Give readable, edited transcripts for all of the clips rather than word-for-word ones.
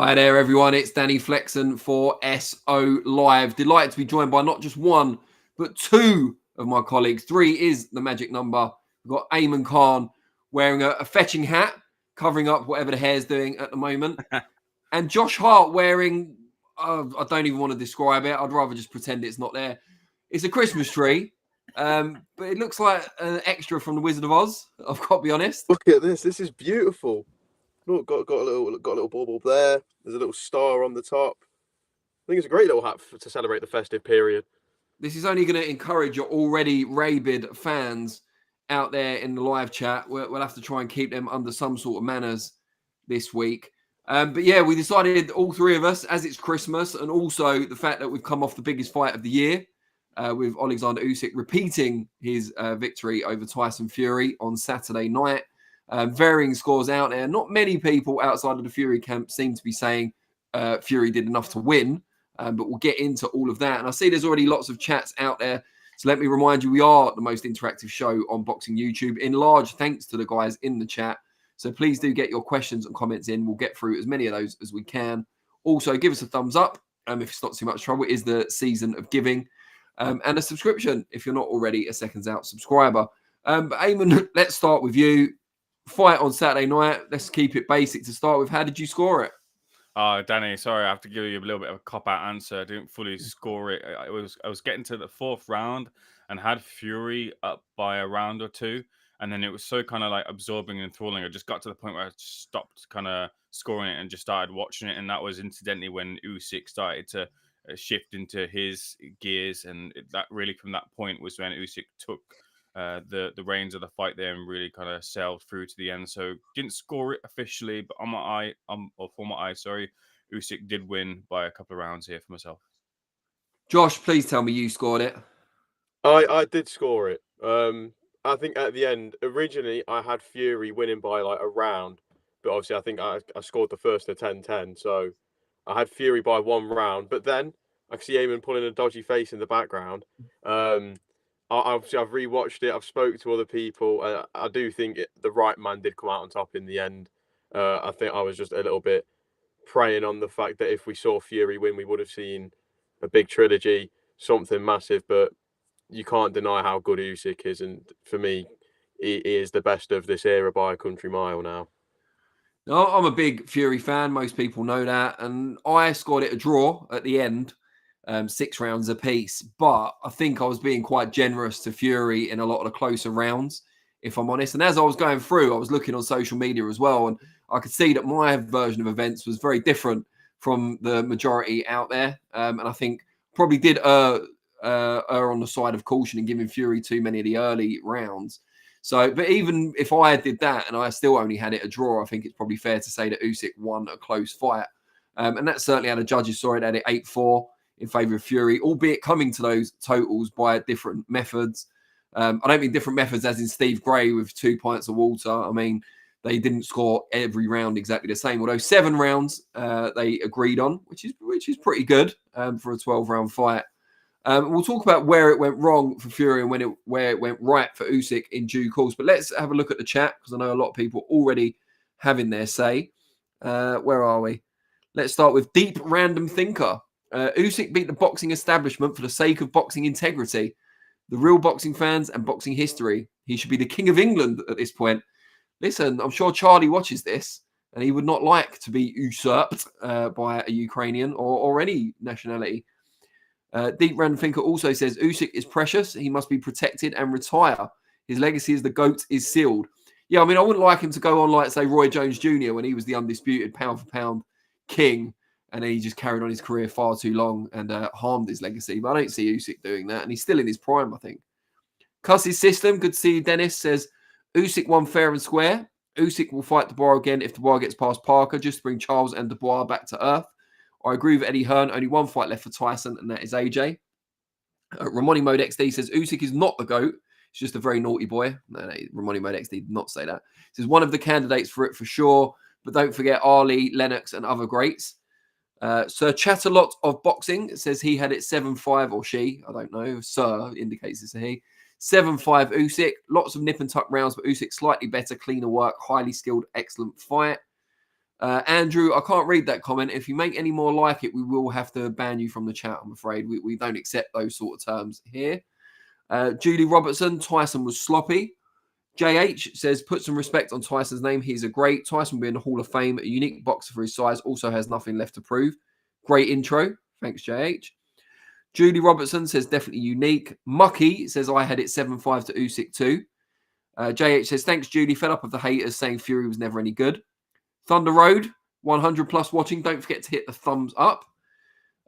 Hi there, everyone. It's Danny Flexen for SO Live. Delighted to be joined by not just one, but two of my colleagues. Three is the magic number. We've got Ayman Khan wearing a fetching hat, covering up whatever the hair's doing at the moment. And Josh Hart wearing, I don't even want to describe it. I'd rather just pretend it's not there. It's a Christmas tree, but it looks like an extra from The Wizard of Oz. I've got to be honest. Look at this. This is beautiful. Look, got a little bauble there. There's a little star on the top. I think it's a great little hat to celebrate the festive period. This is only going to encourage your already rabid fans out there in the live chat. We'll have to try and keep them under some sort of manners this week. But yeah, we decided, all three of us, as it's Christmas, and also the fact that we've come off the biggest fight of the year with Oleksandr Usyk repeating his victory over Tyson Fury on Saturday night. Varying scores out there. Not many people outside of the Fury camp seem to be saying Fury did enough to win. But we'll get into all of that. And I see there's already lots of chats out there. So let me remind you, we are the most interactive show on Boxing YouTube, in large thanks to the guys in the chat. So please do get your questions and comments in. We'll get through as many of those as we can. Also, give us a thumbs up if it's not too much trouble. It is the season of giving. And a subscription if you're not already a Seconds Out subscriber. But Ayman, let's start with you. Fight on Saturday night. Let's keep it basic to start with. How did you score it? Oh, Danny, sorry, I have to give you a little bit of a cop-out answer. I didn't fully score it. I was getting to the fourth round and had Fury up by a round or two, and then it was so kind of like absorbing and enthralling. I just got to the point where I stopped kind of scoring it and just started watching it, and that was incidentally when Usyk started to shift into his gears, and that really from that point was when Usyk took the reins of the fight there and really kind of sailed through to the end. So didn't score it officially, but for my eye, Usyk did win by a couple of rounds here for myself. Josh, please tell me you scored it. I did score it. I think at the end, originally I had Fury winning by like a round, but obviously I think I scored the first to 10-10, so I had Fury by 1 round. But then I could see Ayman pulling a dodgy face in the background. I've rewatched it. I've spoken to other people. I do think the right man did come out on top in the end. I think I was just a little bit preying on the fact that if we saw Fury win, we would have seen a big trilogy, something massive. But you can't deny how good Usyk is, and for me, he is the best of this era by a country mile now. No, I'm a big Fury fan. Most people know that, and I scored it a draw at the end. 6 rounds apiece, but I think I was being quite generous to Fury in a lot of the closer rounds, if I'm honest. And as I was going through, I was looking on social media as well, and I could see that my version of events was very different from the majority out there. And I think probably did err on the side of caution and giving Fury too many of the early rounds. So, but even if I did that and I still only had it a draw, I think it's probably fair to say that Usyk won a close fight. And that certainly how the judges saw it. They had it 8-4. In favour of Fury, albeit coming to those totals by different methods. I don't mean different methods as in Steve Gray with 2 pints of water. I mean, they didn't score every round exactly the same, although 7 rounds they agreed on, which is pretty good for a 12-round fight. We'll talk about where it went wrong for Fury and where it went right for Usyk in due course. But let's have a look at the chat, because I know a lot of people already having their say. Where are we? Let's start with Deep Random Thinker. Usyk beat the boxing establishment for the sake of boxing integrity, the real boxing fans, and boxing history. He should be the king of England at this point. Listen, I'm sure Charlie watches this, and he would not like to be usurped by a Ukrainian or any nationality. Deep Random Thinker also says Usyk is precious. He must be protected and retire. His legacy as the GOAT is sealed. Yeah, I mean, I wouldn't like him to go on like, say, Roy Jones Jr. when he was the undisputed pound-for-pound king. And then he just carried on his career far too long and harmed his legacy. But I don't see Usyk doing that. And he's still in his prime, I think. Cuss's System, good to see you, Dennis, says Usyk won fair and square. Usyk will fight Dubois again if Dubois gets past Parker, just to bring Charles and Dubois back to earth. I agree with Eddie Hearn. Only one fight left for Tyson, and that is AJ. Ramoni Mode XD says Usyk is not the GOAT. He's just a very naughty boy. No, Ramoni Mode XD did not say that. He says one of the candidates for it for sure. But don't forget Ali, Lennox, and other greats. Sir Chatterlot of Boxing says he had it 7-5, or she, I don't know. Sir indicates it's a he. 7-5 Usyk. Lots of nip and tuck rounds, but Usyk slightly better, cleaner work, highly skilled, excellent fight. Andrew, I can't read that comment. If you make any more like it, we will have to ban you from the chat, I'm afraid. We don't accept those sort of terms here. Julie Robertson, Tyson was sloppy. JH says, put some respect on Tyson's name. He's a great. Tyson will be in the Hall of Fame. A unique boxer for his size. Also has nothing left to prove. Great intro. Thanks, JH. Julie Robertson says, definitely unique. Mucky says, I had it 7-5 to Usyk too. JH says, thanks, Julie. Fed up of the haters saying Fury was never any good. Thunder Road, 100 plus watching. Don't forget to hit the thumbs up.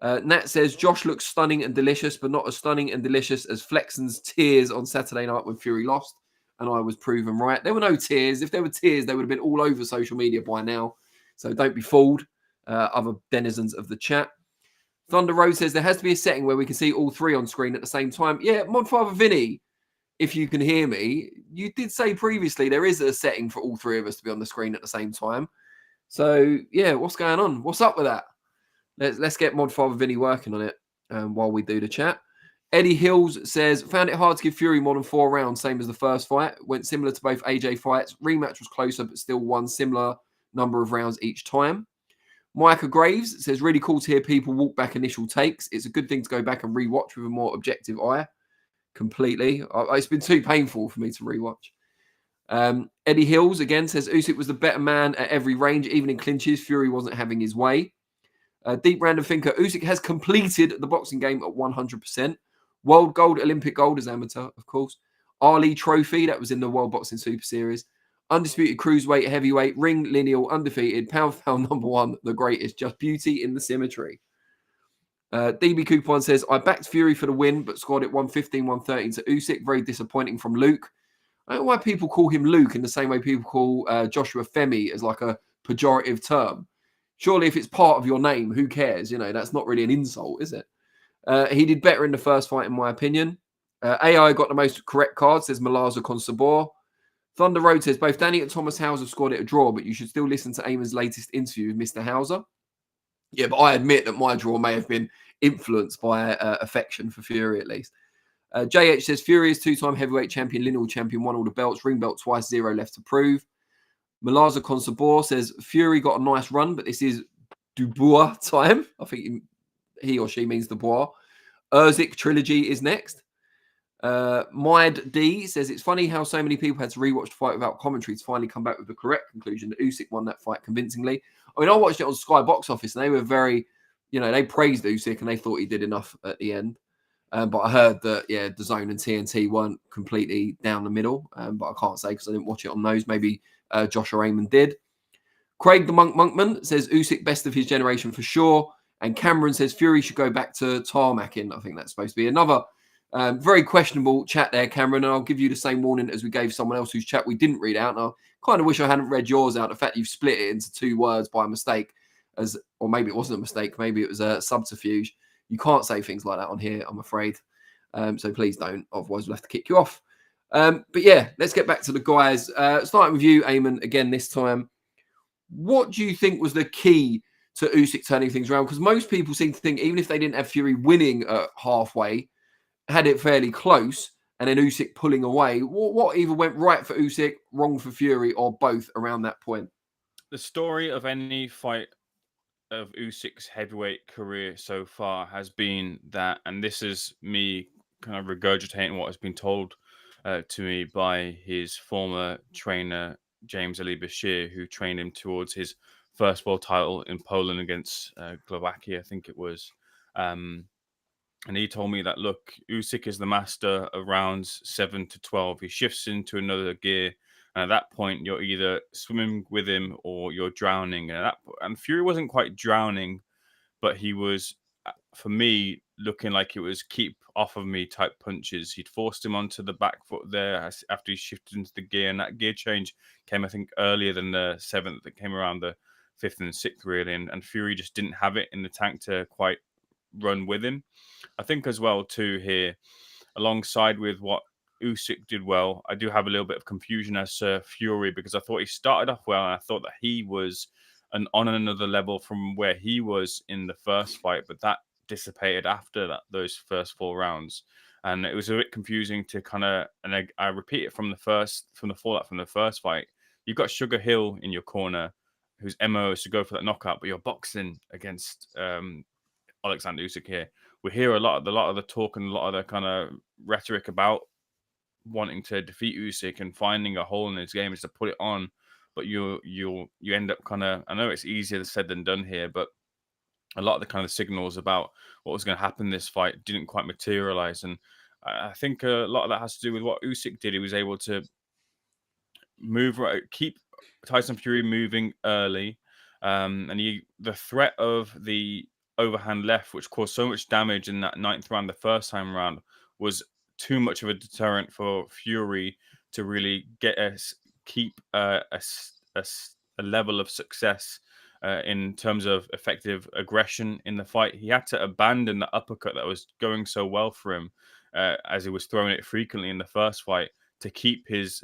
Nat says, Josh looks stunning and delicious, but not as stunning and delicious as Flexen's tears on Saturday night when Fury lost. And I was proven right. There were no tears. If there were tears, they would have been all over social media by now. So don't be fooled, other denizens of the chat. Thunder Road says, there has to be a setting where we can see all three on screen at the same time. Yeah, Modfather Vinny, if you can hear me, you did say previously there is a setting for all three of us to be on the screen at the same time. So, yeah, what's going on? What's up with that? Let's get Modfather Vinny working on it while we do the chat. Eddie Hills says, found it hard to give Fury more than 4 rounds, same as the first fight. Went similar to both AJ fights. Rematch was closer, but still won similar number of rounds each time. Micah Graves says, really cool to hear people walk back initial takes. It's a good thing to go back and rewatch with a more objective eye. Completely. It's been too painful for me to rewatch. Eddie Hills again says, Usyk was the better man at every range, even in clinches. Fury wasn't having his way. Deep Random Thinker, Usyk has completed the boxing game at 100%. World gold, Olympic gold as amateur, of course. Ali Trophy, that was in the World Boxing Super Series. Undisputed cruiserweight, heavyweight, ring, lineal, undefeated, pound for pound number 1, the greatest. Just beauty in the symmetry. DB Coupon says, I backed Fury for the win, but scored it 115, 113 to Usyk. Very disappointing from Luke. I don't know why people call him Luke in the same way people call Joshua Femi as like a pejorative term. Surely if it's part of your name, who cares? You know, that's not really an insult, is it? He did better in the first fight, in my opinion. AI got the most correct card, says Malaza Consabor. Thunder Road says, both Danny and Thomas Hauser scored it a draw, but you should still listen to Ayman's latest interview with Mr. Hauser. Yeah, but I admit that my draw may have been influenced by affection for Fury, at least. JH says, Fury is 2-time heavyweight champion, lineal champion, won all the belts, ring belt twice, 0 left to prove. Malaza Consabor says, Fury got a nice run, but this is Dubois time. I think he or she means Dubois. Usyk Trilogy is next. Mide D says, it's funny how so many people had to rewatch the fight without commentary to finally come back with the correct conclusion that Usyk won that fight convincingly. I mean, I watched it on Sky Box Office and they were very, they praised Usyk and they thought he did enough at the end. But I heard that, the Zone and TNT weren't completely down the middle. But I can't say because I didn't watch it on those. Maybe Josh or Ayman did. Craig the Monkman says, Usyk best of his generation for sure. And Cameron says, Fury should go back to tarmacking. I think that's supposed to be another very questionable chat there, Cameron. And I'll give you the same warning as we gave someone else whose chat we didn't read out. And I kind of wish I hadn't read yours out. The fact you've split it into 2 words by mistake, or maybe it wasn't a mistake. Maybe it was a subterfuge. You can't say things like that on here, I'm afraid. So please don't. Otherwise, we'll have to kick you off. But yeah, let's get back to the guys. Starting with you, Ayman, again this time. What do you think was the key to Usyk turning things around? Because most people seem to think even if they didn't have Fury winning halfway, had it fairly close, and then Usyk pulling away. What either went right for Usyk, wrong for Fury, or both around that point? The story of any fight of Usyk's heavyweight career so far has been that, and this is me kind of regurgitating what has been told to me by his former trainer, James Ali Bashir, who trained him towards his first world title in Poland against Slovakia, I think it was. And he told me that, look, Usyk is the master of rounds 7 to 12. He shifts into another gear. And at that point, you're either swimming with him or you're drowning. And Fury wasn't quite drowning, but he was, for me, looking like it was keep off of me type punches. He'd forced him onto the back foot there after he shifted into the gear. And that gear change came, I think, earlier than the 7th. That came around the 5th and 6th, really. And Fury just didn't have it in the tank to quite run with him. I think as well, too, here, alongside with what Usyk did well, I do have a little bit of confusion as to Fury, because I thought he started off well and I thought that he was on another level from where he was in the first fight, but that dissipated after those first 4 rounds. And it was a bit confusing to kind of, and I repeat it from the fallout from the first fight. You've got Sugar Hill in your corner, whose MO is to go for that knockout, but you're boxing against Oleksandr Usyk here. We hear a lot of the talk and a lot of the kind of rhetoric about wanting to defeat Usyk and finding a hole in his game is to put it on, but you end up kind of, I know it's easier said than done here, but a lot of the kind of signals about what was going to happen in this fight didn't quite materialize, and I think a lot of that has to do with what Usyk did. He was able to keep Tyson Fury moving early, and the threat of the overhand left, which caused so much damage in that 9th round, the first time round, was too much of a deterrent for Fury to really keep a level of success in terms of effective aggression in the fight. He had to abandon the uppercut that was going so well for him, as he was throwing it frequently in the first fight, to keep his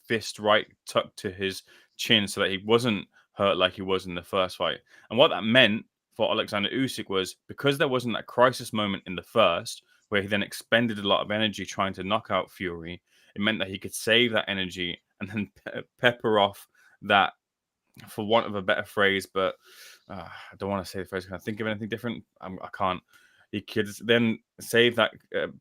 fist right tucked to his chin so that he wasn't hurt like he was in the first fight. And what that meant for Oleksandr Usyk was, because there wasn't that crisis moment in the first, where he then expended a lot of energy trying to knock out Fury, it meant that he could save that energy and then pepper off that, for want of a better phrase, but I don't want to say the phrase. Can I think of anything different? I can't. He could then save that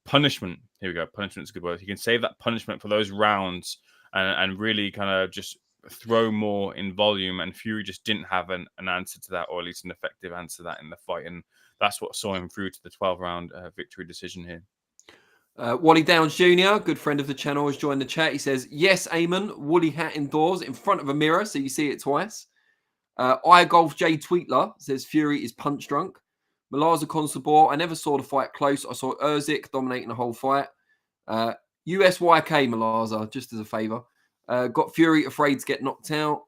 punishment. Here we go. Punishment is a good word. He can save that punishment for those rounds and really kind of just throw more in volume. And Fury just didn't have an answer to that, or at least an effective answer to that in the fight. And that's what saw him through to the 12-round victory decision here. Wally Downs Jr., good friend of the channel, has joined the chat. He says, yes, Ayman, woolly hat indoors in front of a mirror, so you see it twice. iGolf J Tweetler says, Fury is punch drunk. Malaza Consabor, I never saw the fight close. I saw Usyk dominating the whole fight. USYK Malaza, just as a favour. Got Fury afraid to get knocked out.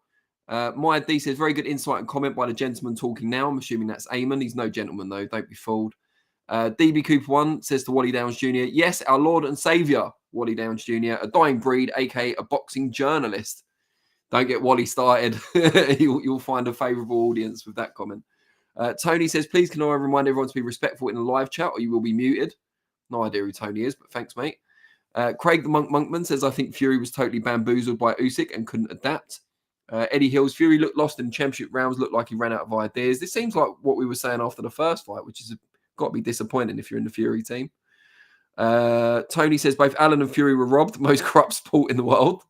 Maya D says, very good insight and comment by the gentleman talking now. I'm assuming that's Ayman. He's no gentleman, though. Don't be fooled. DB Cooper 1 says to Wally Downs Jr., yes, our Lord and Saviour, Wally Downs Jr., a dying breed, aka a boxing journalist. Don't get Wally started. You'll find a favourable audience with that comment. Tony says, please can I remind everyone to be respectful in the live chat or you will be muted. No idea who Tony is, but thanks, mate. Craig the Monkman says, I think Fury was totally bamboozled by Usyk and couldn't adapt. Eddie Hills, Fury looked lost in championship rounds, looked like he ran out of ideas. This seems like what we were saying after the first fight, which is got to be disappointing if you're in the Fury team. Tony says, both Allen and Fury were robbed. Most corrupt sport in the world.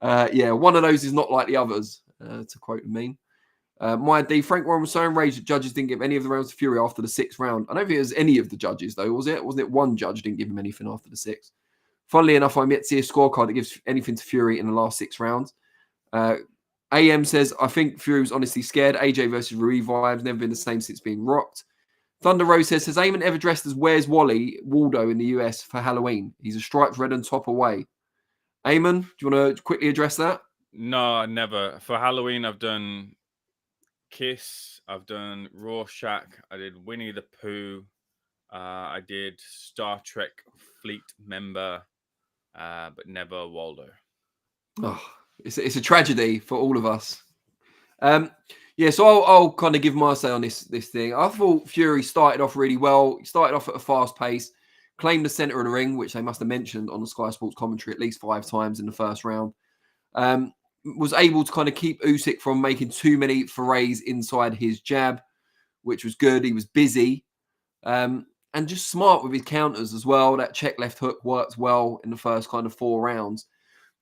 Yeah, one of those is not like the others, to quote a meme. Maya D. Frank Warren was so enraged that judges didn't give any of the rounds to Fury after the 6th round. I don't think it was any of the judges, though, was it? Wasn't it one judge didn't give him anything after the 6th? Funnily enough, I'm yet to see a scorecard that gives anything to Fury in the last 6 rounds. AM says, I think Fury was honestly scared. AJ versus Rui vibes, never been the same since being rocked. Thunder Rose says, has Ayman ever dressed as Where's Wally Waldo in the US for Halloween? He's a striped red and top away. Ayman, do you want to quickly address that? No, never. For Halloween, I've done Kiss, I've done Rorschach, I did Winnie the Pooh, I did Star Trek Fleet member, but never Waldo. Oh, it's a tragedy for all of us. Yeah, so I'll kind of give my say on this thing. I thought Fury started off really well. He started off at a fast pace, claimed the centre of the ring, which they must have mentioned on the Sky Sports commentary at least 5 times in the first round. Was able to kind of keep Usyk from making too many forays inside his jab, which was good. He was busy and just smart with his counters as well. That check left hook worked well in the first kind of 4 rounds.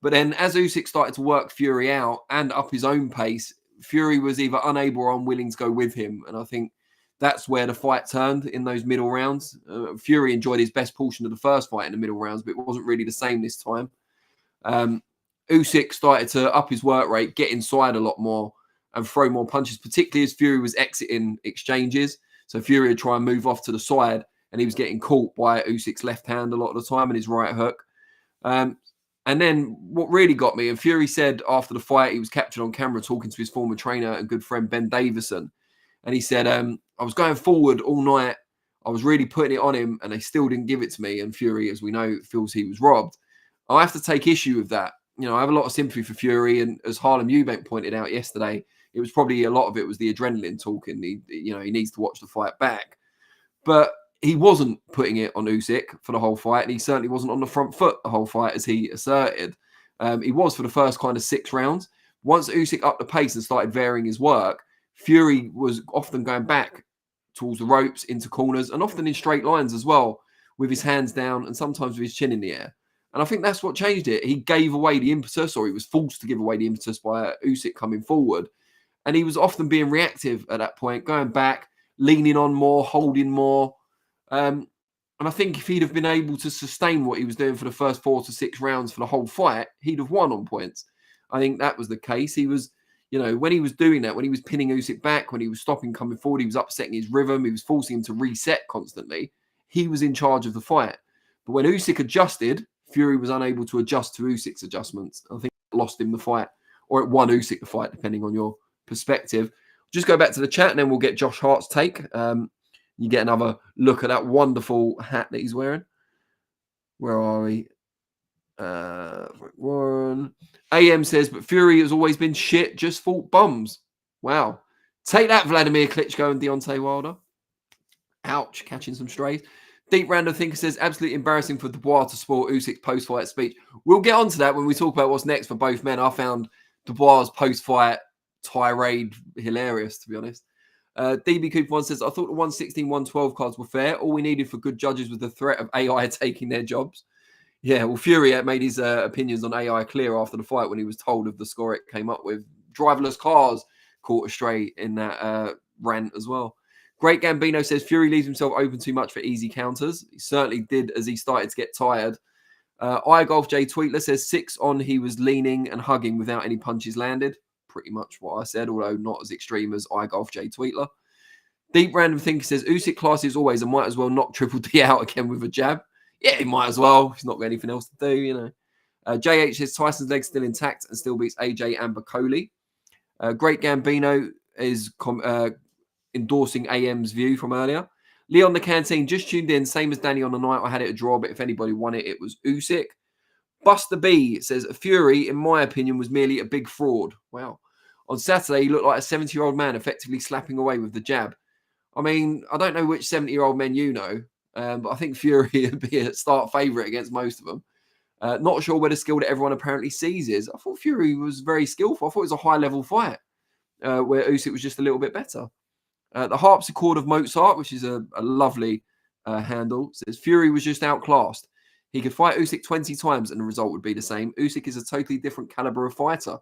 But then as Usyk started to work Fury out and up his own pace, Fury was either unable or unwilling to go with him. And I think that's where the fight turned in those middle rounds. Fury enjoyed his best portion of the first fight in the middle rounds, but it wasn't really the same this time. Usyk started to up his work rate, get inside a lot more and throw more punches, particularly as Fury was exiting exchanges. So Fury would try and move off to the side and he was getting caught by Usyk's left hand a lot of the time and his right hook. And then what really got me, and Fury said after the fight, he was captured on camera talking to his former trainer and good friend, Ben Davison. And he said, I was going forward all night. I was really putting it on him and they still didn't give it to me. And Fury, as we know, feels he was robbed. I have to take issue with that. You know, I have a lot of sympathy for Fury. And as Harlem Eubank pointed out yesterday, it was probably a lot of it was the adrenaline talking. He needs to watch the fight back. But he wasn't putting it on Usyk for the whole fight, and he certainly wasn't on the front foot the whole fight, as he asserted. He was for the first kind of 6 rounds, Once Usyk upped the pace and started varying his work, Fury was often going back towards the ropes, into corners, and often in straight lines as well, with his hands down and sometimes with his chin in the air. And I think that's what changed it. He gave away the impetus, or he was forced to give away the impetus by Usyk coming forward. And he was often being reactive at that point, going back, leaning on more, holding more. And I think if he'd have been able to sustain what he was doing for the first 4 to 6 rounds for the whole fight, he'd have won on points. I think that was the case. He was, when he was doing that, when he was pinning Usyk back, when he was stopping coming forward, he was upsetting his rhythm, he was forcing him to reset constantly. He was in charge of the fight. But when Usyk adjusted, Fury was unable to adjust to Usyk's adjustments. I think it lost him the fight, or it won Usyk the fight, depending on your perspective. Just go back to the chat and then we'll get Josh Hart's take. You get another look at that wonderful hat that he's wearing. Where are we? Warren. AM says, but Fury has always been shit, just fought bums. Wow. Take that, Vladimir Klitschko and Deontay Wilder. Ouch, catching some strays. Deep Random Thinker says, absolutely embarrassing for Dubois to spoil Usyk's post-fight speech. We'll get onto that when we talk about what's next for both men. I found Dubois' post-fight tirade hilarious, to be honest. DB Cooper 1 says, I thought the 116, 112 cards were fair. All we needed for good judges was the threat of AI taking their jobs. Yeah, well, Fury made his opinions on AI clear after the fight when he was told of the score it came up with. Driverless cars caught astray in that rant as well. Great Gambino says, Fury leaves himself open too much for easy counters. He certainly did as he started to get tired. iGolf J Tweetler says, 6 on, he was leaning and hugging without any punches landed. Pretty much what I said, although not as extreme as iGolf J Tweetler. Deep Random Thinker says, Usyk classy as always and might as well knock Triple D out again with a jab. Yeah, he might as well. He's not got anything else to do, JH says, Tyson's leg's still intact and still beats AJ and Bacoli. Great Gambino is endorsing AM's view from earlier. Leon the Canteen just tuned in, same as Danny on the night. I had it a draw, but if anybody won it, it was Usyk. Buster B says, Fury, in my opinion, was merely a big fraud. Wow. On Saturday, he looked like a 70-year-old man effectively slapping away with the jab. I mean, I don't know which 70-year-old men you know, but I think Fury would be a start favourite against most of them. Not sure where the skill that everyone apparently sees is. I thought Fury was very skillful. I thought it was a high-level fight where Usyk was just a little bit better. The harpsichord of Mozart, which is a lovely handle, says Fury was just outclassed. He could fight Usyk 20 times and the result would be the same. Usyk is a totally different caliber of fighter.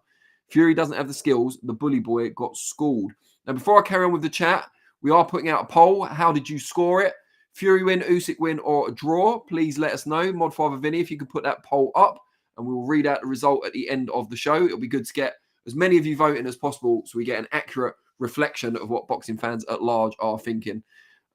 Fury doesn't have the skills. The bully boy got schooled. Now, before I carry on with the chat, we are putting out a poll. How did you score it? Fury win, Usyk win, or a draw? Please let us know. Modfather Vinny, if you could put that poll up, and we will read out the result at the end of the show. It'll be good to get as many of you voting as possible so we get an accurate reflection of what boxing fans at large are thinking.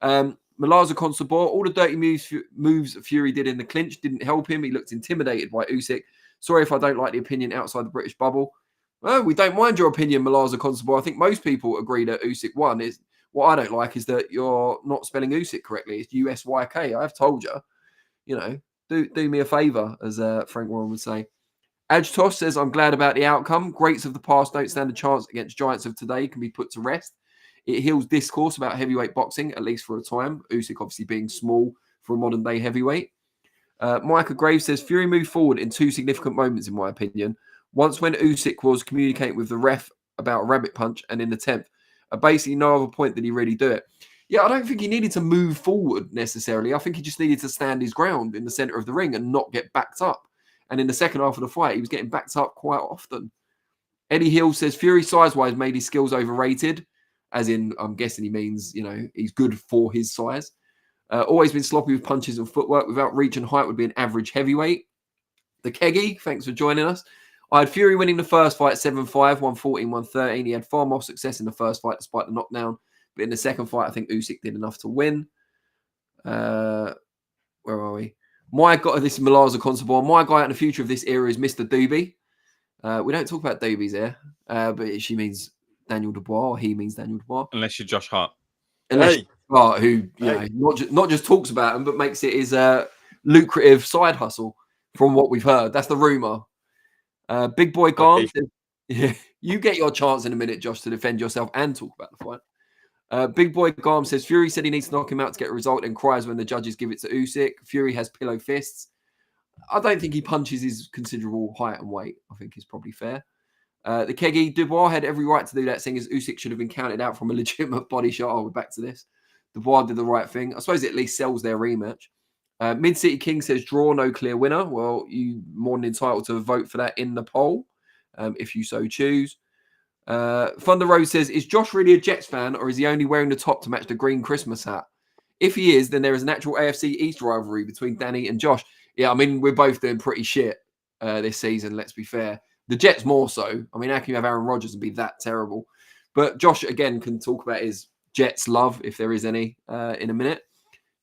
Malaza Constabor, all the dirty moves Fury did in the clinch didn't help him. He looked intimidated by Usyk. Sorry if I don't like the opinion outside the British bubble. Well, we don't mind your opinion, Malaza Constabor. I think most people agree that Usyk won. What I don't like is that you're not spelling Usyk correctly. It's USYK. I've told you. Do me a favour, as Frank Warren would say. Ajtos says, I'm glad about the outcome. Greats of the past don't stand a chance against giants of today, can be put to rest. It heals discourse about heavyweight boxing, at least for a time. Usyk obviously being small for a modern day heavyweight. Micah Graves says, Fury moved forward in 2 significant moments, in my opinion. Once when Usyk was communicating with the ref about a rabbit punch, and in the 10th. Basically, no other point did he really do it. Yeah, I don't think he needed to move forward necessarily. I think he just needed to stand his ground in the center of the ring and not get backed up. And in the second half of the fight, he was getting backed up quite often. Eddie Hill says, Fury size-wise made his skills overrated. As in, I'm guessing he means, he's good for his size. Always been sloppy with punches and footwork. Without reach and height would be an average heavyweight. The Keggy, thanks for joining us. I had Fury winning the first fight 7-5, 114, 113. He had far more success in the first fight despite the knockdown. But in the second fight, I think Usyk did enough to win. Where are we? This is Malaza Constabor. My guy in the future of this era is Mr. Doobie. We don't talk about Doobies here, but she means Daniel Dubois, or he means Daniel Dubois. Unless you're Josh Hart. Unless Hart, who not just talks about him, but makes it his lucrative side hustle, from what we've heard. That's the rumor. Big Boy Garn says, yeah, you get your chance in a minute, Josh, to defend yourself and talk about the fight. Big Boy Garm says, Fury said he needs to knock him out to get a result and cries when the judges give it to Usyk. Fury has pillow fists. I don't think he punches his considerable height and weight. I think is probably fair. The Keggy, Dubois had every right to do that, seeing as Usyk should have been counted out from a legitimate body shot. Oh, we're back to this. Dubois did the right thing. I suppose it at least sells their rematch. Mid-City King says draw, no clear winner. Well, you more than entitled to vote for that in the poll, if you so choose. Thunder Rose says, is Josh really a Jets fan, or is he only wearing the top to match the green Christmas hat? If he is, then there is an actual AFC East rivalry between Danny and Josh. Yeah, I mean, we're both doing pretty shit this season, let's be fair. The Jets more so. I mean, how can you have Aaron Rodgers and be that terrible? But Josh, again, can talk about his Jets love, if there is any, in a minute.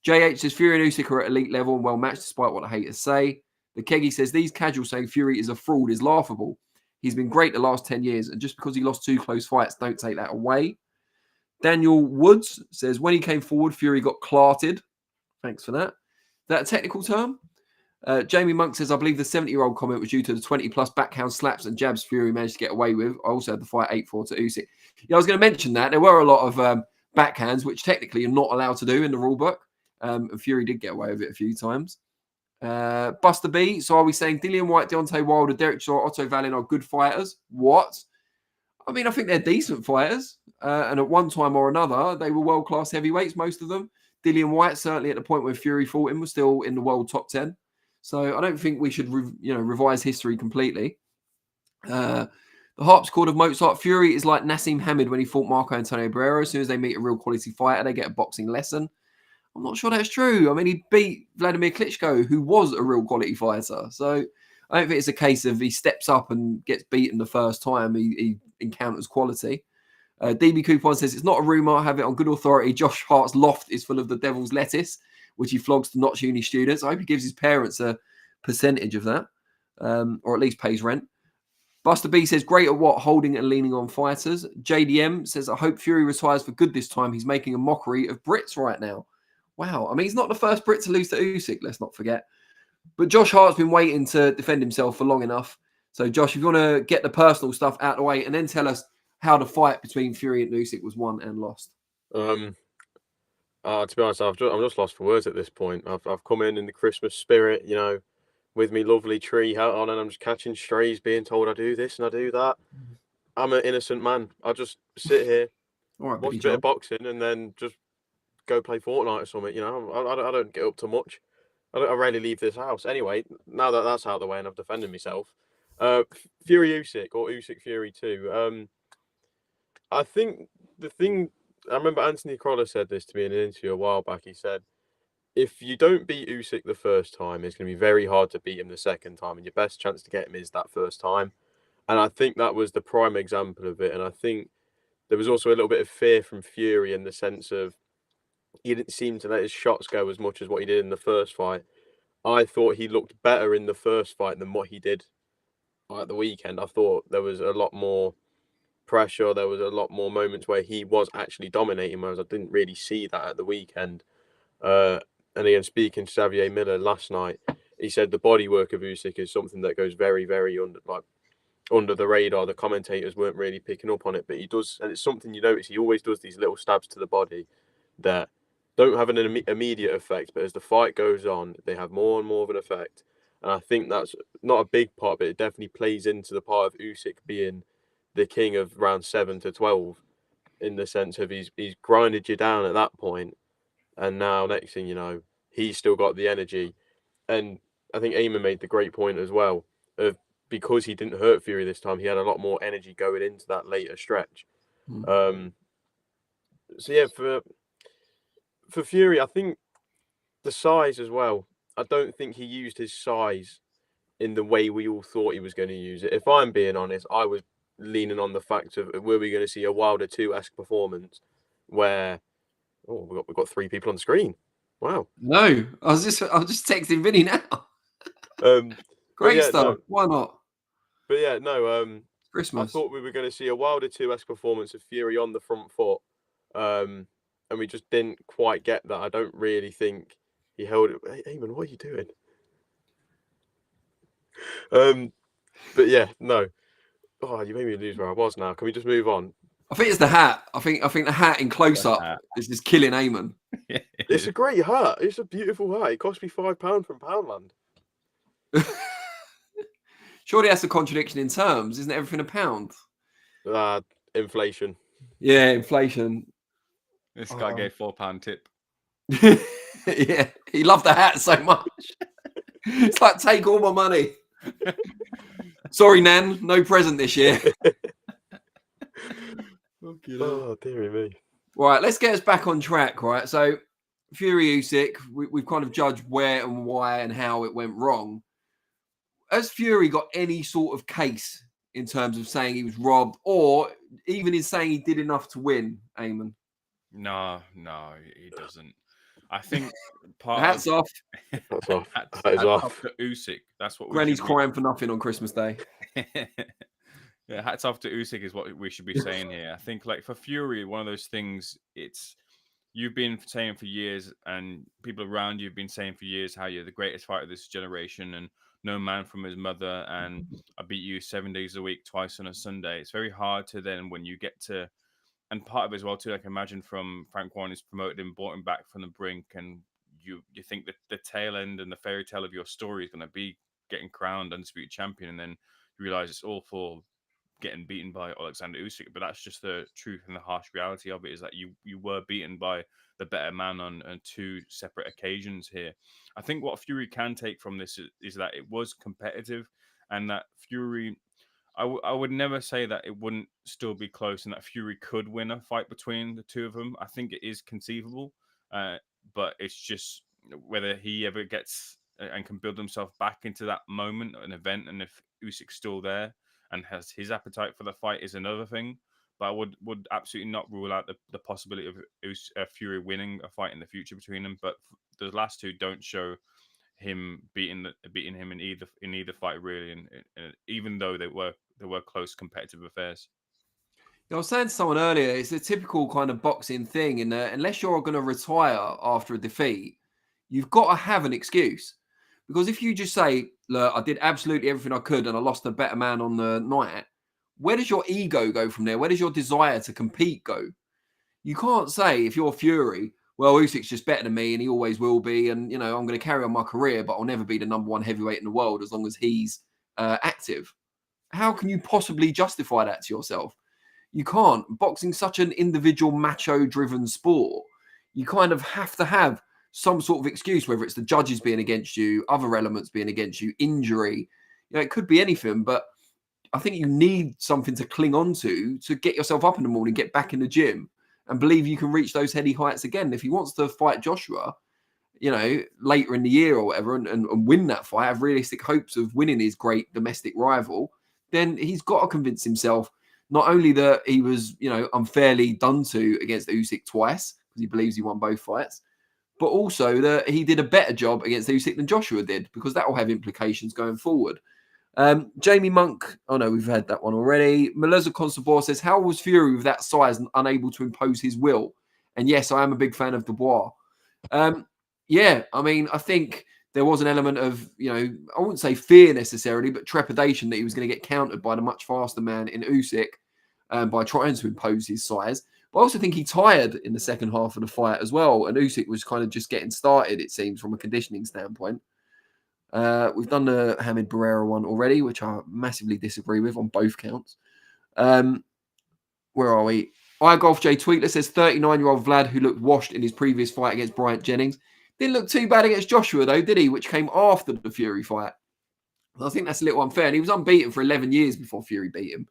JH says, Fury and Usyk are at elite level and well matched, despite what the haters say. The Keggy says, these casuals saying Fury is a fraud is laughable. He's been great the last 10 years, and just because he lost 2 close fights, don't take that away. Daniel Woods says, when he came forward, Fury got clarted. Thanks for that. Is that a technical term? Jamie Monk says, I believe the 70-year-old comment was due to the 20-plus backhand slaps and jabs Fury managed to get away with. I also had the fight 8-4 to Usyk. Yeah, I was going to mention that. There were a lot of backhands, which technically you're not allowed to do in the rule book. And Fury did get away with it a few times. Buster B, so are we saying Dillian White, Deontay Wilder, Derek Shaw, Otto Vallin are good fighters? What? I mean, I think they're decent fighters. And at one time or another, they were world-class heavyweights, most of them. Dillian White, certainly at the point where Fury fought him, was still in the world top 10. So I don't think we should, revise history completely. The harpsichord of Mozart, Fury is like Nassim Hamid when he fought Marco Antonio Barrera. As soon as they meet a real quality fighter, they get a boxing lesson. I'm not sure that's true. I mean, he beat Vladimir Klitschko, who was a real quality fighter. So I don't think it's a case of he steps up and gets beaten the first time he encounters quality. DB Coupon says, it's not a rumour. I have it on good authority. Josh Hart's loft is full of the devil's lettuce, which he flogs to Notch Uni students. I hope he gives his parents a percentage of that, or at least pays rent. Buster B says, great at what? Holding and leaning on fighters. JDM says, I hope Fury retires for good this time. He's making a mockery of Brits right now. Wow. I mean, he's not the first Brit to lose to Usyk, let's not forget. But Josh Hart's been waiting to defend himself for long enough. So, Josh, if you want to get the personal stuff out of the way and then tell us how the fight between Fury and Usyk was won and lost. To be honest, I'm just lost for words at this point. I've come in the Christmas spirit, with me lovely tree hat on, and I'm just catching strays, being told I do this and I do that. I'm an innocent man. I just sit here, watch a bit of boxing, and then just go play Fortnite or something. I don't get up to much. I rarely leave this house. Anyway, now that that's out of the way and I've defended myself, Fury Usyk or Usyk Fury 2. I think the thing, I remember Anthony Crolla said this to me in an interview a while back. He said, if you don't beat Usyk the first time, it's going to be very hard to beat him the second time. And your best chance to get him is that first time. And I think that was the prime example of it. And I think there was also a little bit of fear from Fury in the sense of he didn't seem to let his shots go as much as what he did in the first fight. I thought he looked better in the first fight than what he did at the weekend. I thought there was a lot more pressure. There was a lot more moments where he was actually dominating, whereas I didn't really see that at the weekend. And again, speaking to Xavier Miller last night, he said the bodywork of Usyk is something that goes very, very under the radar. The commentators weren't really picking up on it, but he does, and it's something you notice. He always does these little stabs to the body that don't have an immediate effect, but as the fight goes on, they have more and more of an effect. And I think that's not a big part, but it definitely plays into the part of Usyk being the king of round 7 to 12, in the sense of he's grinded you down at that point, and now next thing you know, he's still got the energy. And I think Ayman made the great point as well of, because he didn't hurt Fury this time, he had a lot more energy going into that later stretch. So yeah, for Fury, I think the size as well. I don't think he used his size in the way we all thought he was going to use it. If I'm being honest, I was leaning on the fact of, were we going to see a Wilder 2-esque performance where, we've got 3 people on the screen. Wow. No, I was just texting Vinny now. Great stuff. No. Why not? But yeah, no. Christmas. I thought we were going to see a Wilder 2-esque performance of Fury on the front foot, and we just didn't quite get that. I don't really think he held it. Hey, Ayman, what are you doing? But yeah, no. Oh, you made me lose where I was now. Can we just move on? I think it's the hat. I think the hat in close up is just killing Ayman. It's a great hat. It's a beautiful hat. It cost me £5 from Poundland. Surely that's a contradiction in terms. Isn't everything a pound? Inflation. Yeah, inflation. This guy gave £4 tip. Yeah, he loved the hat so much. It's like, take all my money. Sorry, Nan, no present this year. Oh, dearie me. Right, let's get us back on track, right? So, Fury Usyk, we've kind of judged where and why and how it went wrong. Has Fury got any sort of case in terms of saying he was robbed, or even in saying he did enough to win, Ayman? No, he doesn't. I think Hats off. That's off. Hats That is off. off to Usyk. That's what Granny's we crying for nothing on Christmas Day. Yeah, hats off to Usyk is what we should be saying here. I think, like, for Fury, one of those things, it's you've been saying for years, and people around you have been saying for years how you're the greatest fighter of this generation, and no man from his mother, and I beat you 7 days a week, twice on a Sunday. It's very hard to then, when you get to, and part of it as well too, like, imagine from Frank Warren is promoted him, brought him back from the brink, and you think that the tail end and the fairy tale of your story is going to be getting crowned undisputed champion, and then you realize it's all for getting beaten by Oleksandr Usyk. But that's just the truth, and the harsh reality of it is that you were beaten by the better man on two separate occasions here. I think what Fury can take from this is that it was competitive, and that Fury, I would never say that it wouldn't still be close, and that Fury could win a fight between the two of them. I think it is conceivable, but it's just whether he ever gets and can build himself back into that moment, an event, and if Usyk's still there and has his appetite for the fight is another thing. But I would absolutely not rule out the possibility of Fury winning a fight in the future between them. But the last two don't show him beating him in either fight really, and even though they were close competitive affairs. I was saying to someone earlier, it's a typical kind of boxing thing, in that unless you're going to retire after a defeat, you've got to have an excuse. Because if you just say, look, I did absolutely everything I could and I lost a better man on the night, where does your ego go from there? Where does your desire to compete go? You can't say, if you're Fury, well, Usyk's just better than me and he always will be, and, you know, I'm going to carry on my career, but I'll never be the number one heavyweight in the world as long as he's active. How can you possibly justify that to yourself? You can't. Boxing's such an individual, macho-driven sport. You kind of have to have some sort of excuse, whether it's the judges being against you, other elements being against you, injury. You know, it could be anything, but I think you need something to cling on to get yourself up in the morning, get back in the gym, and believe you can reach those heady heights again. If he wants to fight Joshua, you know, later in the year or whatever, and win that fight, have realistic hopes of winning his great domestic rival, then he's got to convince himself not only that he was, you know, unfairly done to against Usyk twice, because he believes he won both fights, but also that he did a better job against Usyk than Joshua did, because that will have implications going forward. Jamie Monk, oh no, we've had that one already. Meleza Constable says, how was Fury with that size and unable to impose his will? And yes, I am a big fan of Dubois. Yeah, I mean, I think there was an element of, you know, I wouldn't say fear necessarily, but trepidation that he was going to get countered by the much faster man in Usyk by trying to impose his size. But I also think he tired in the second half of the fight as well. And Usyk was kind of just getting started, it seems, from a conditioning standpoint. We've done the Hamid Barrera one already, which I massively disagree with on both counts. Where are we? iGolf J Tweetler says 39-year-old Vlad, who looked washed in his previous fight against Bryant Jennings, didn't look too bad against Joshua, though, did he? Which came after the Fury fight. I think that's a little unfair. And he was unbeaten for 11 years before Fury beat him.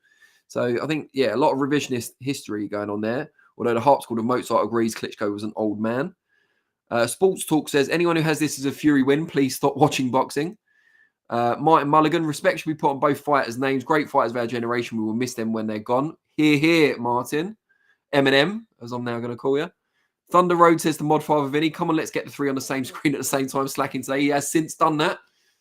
So I think, yeah, a lot of revisionist history going on there. Although the Hart School of Mozart agrees Klitschko was an old man. Sports Talk says, anyone who has this as a Fury win, please stop watching boxing. Martin Mulligan, respect should be put on both fighters' names. Great fighters of our generation. We will miss them when they're gone. Hear, Martin. Eminem, as I'm now going to call you. Thunder Road says to Mod Father Vinny, come on, let's get the three on the same screen at the same time. Slacking today. He has since done that,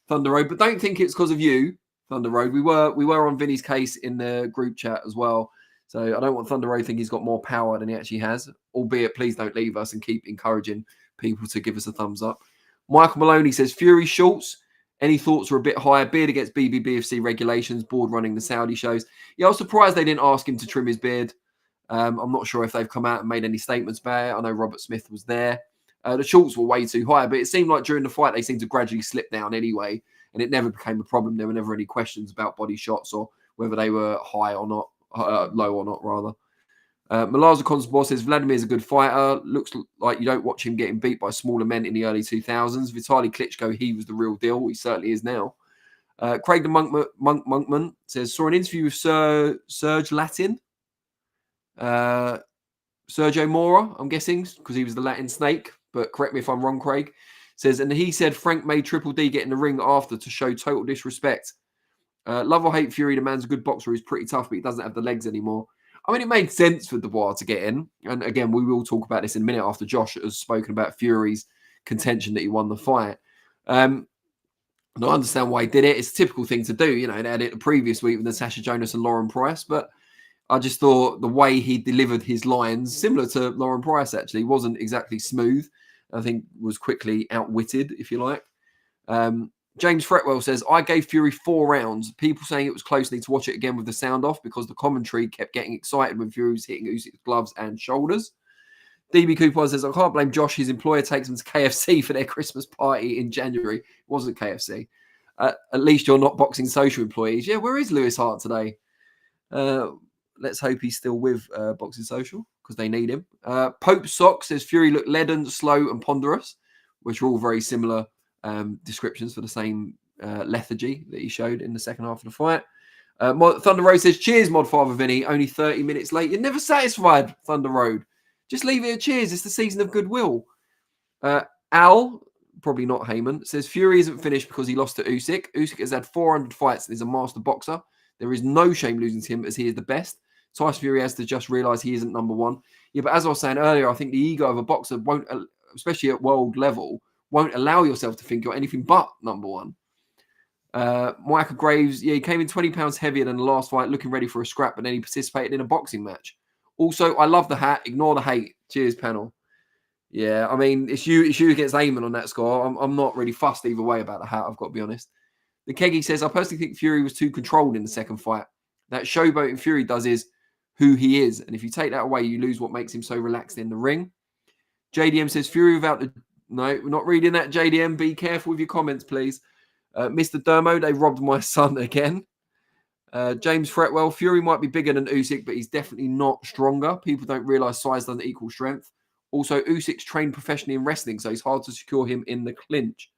Thunder Road. But don't think it's because of you, Thunder Road. We were on Vinny's case in the group chat as well. So I don't want Thunder Road to think he's got more power than he actually has. Albeit, please don't leave us and keep encouraging people to give us a thumbs up. Michael Maloney says, Fury Schultz. Any thoughts are a bit higher? Beard against BBBFC regulations, board running the Saudi shows. Yeah, I was surprised they didn't ask him to trim his beard. I'm not sure if they've come out and made any statements about it. I know Robert Smith was there. The Schultz were way too high, but it seemed like during the fight they seemed to gradually slip down anyway. and it never became a problem. There were never any questions about body shots or whether they were high or not, low or not, rather. Malaza Constable says Vladimir's a good fighter. Looks like you don't watch him getting beat by smaller men in the early 2000s. Vitaly Klitschko, he was the real deal. He certainly is now. Craig the Monkman says, saw an interview with Serge Latin. Sergio Mora, I'm guessing, because he was the Latin snake. But correct me if I'm wrong, Craig. Says, and he said Frank made Triple D get in the ring after to show total disrespect. Love or hate Fury, the man's a good boxer. He's pretty tough, but he doesn't have the legs anymore. I mean, it made sense for Dubois to get in. And again, we will talk about this in a minute after Josh has spoken about Fury's contention that he won the fight. And I understand why he did it. It's a typical thing to do. You know, they had it the previous week with Natasha Jonas and Lauren Price. But I just thought the way he delivered his lines, similar to Lauren Price, actually, wasn't exactly smooth. I think was quickly outwitted, if you like. James Fretwell says, I gave Fury 4 rounds. People saying it was close need to watch it again with the sound off because the commentary kept getting excited when Fury was hitting Usyk's gloves and shoulders. DB Cooper says, I can't blame Josh. His employer takes him to KFC for their Christmas party in January. It wasn't KFC. At least you're not Boxing Social employees. Yeah, where is Lewis Hart today? Let's hope he's still with Boxing Social because they need him. Pope Sock says, Fury looked leaden, slow and ponderous, which are all very similar descriptions for the same lethargy that he showed in the second half of the fight. Thunder Road says, cheers, Mod Father Vinny. Only 30 minutes late. You're never satisfied, Thunder Road. Just leave it at cheers. It's the season of goodwill. Al, probably not Ayman, says Fury isn't finished because he lost to Usyk. Usyk has had 400 fights and is a master boxer. There is no shame losing to him as he is the best. Tyson Fury has to just realise he isn't number one. Yeah, but as I was saying earlier, I think the ego of a boxer won't, especially at world level, won't allow yourself to think you're anything but number one. Michael Graves, yeah, he came in 20 pounds heavier than the last fight, looking ready for a scrap, but then he participated in a boxing match. Also, I love the hat. Ignore the hate. Cheers, panel. Yeah, I mean, it's you against Ayman on that score. I'm not really fussed either way about the hat, I've got to be honest. The Keggy says, I personally think Fury was too controlled in the second fight. That showboating Fury does is who he is. And if you take that away, you lose what makes him so relaxed in the ring. JDM says, Fury without the... No, we're not reading that, JDM. Be careful with your comments, please. Mr. Dermo, they robbed my son again. James Fretwell, Fury might be bigger than Usyk, but he's definitely not stronger. People don't realise size doesn't equal strength. Also, Usyk's trained professionally in wrestling, so it's hard to secure him in the clinch.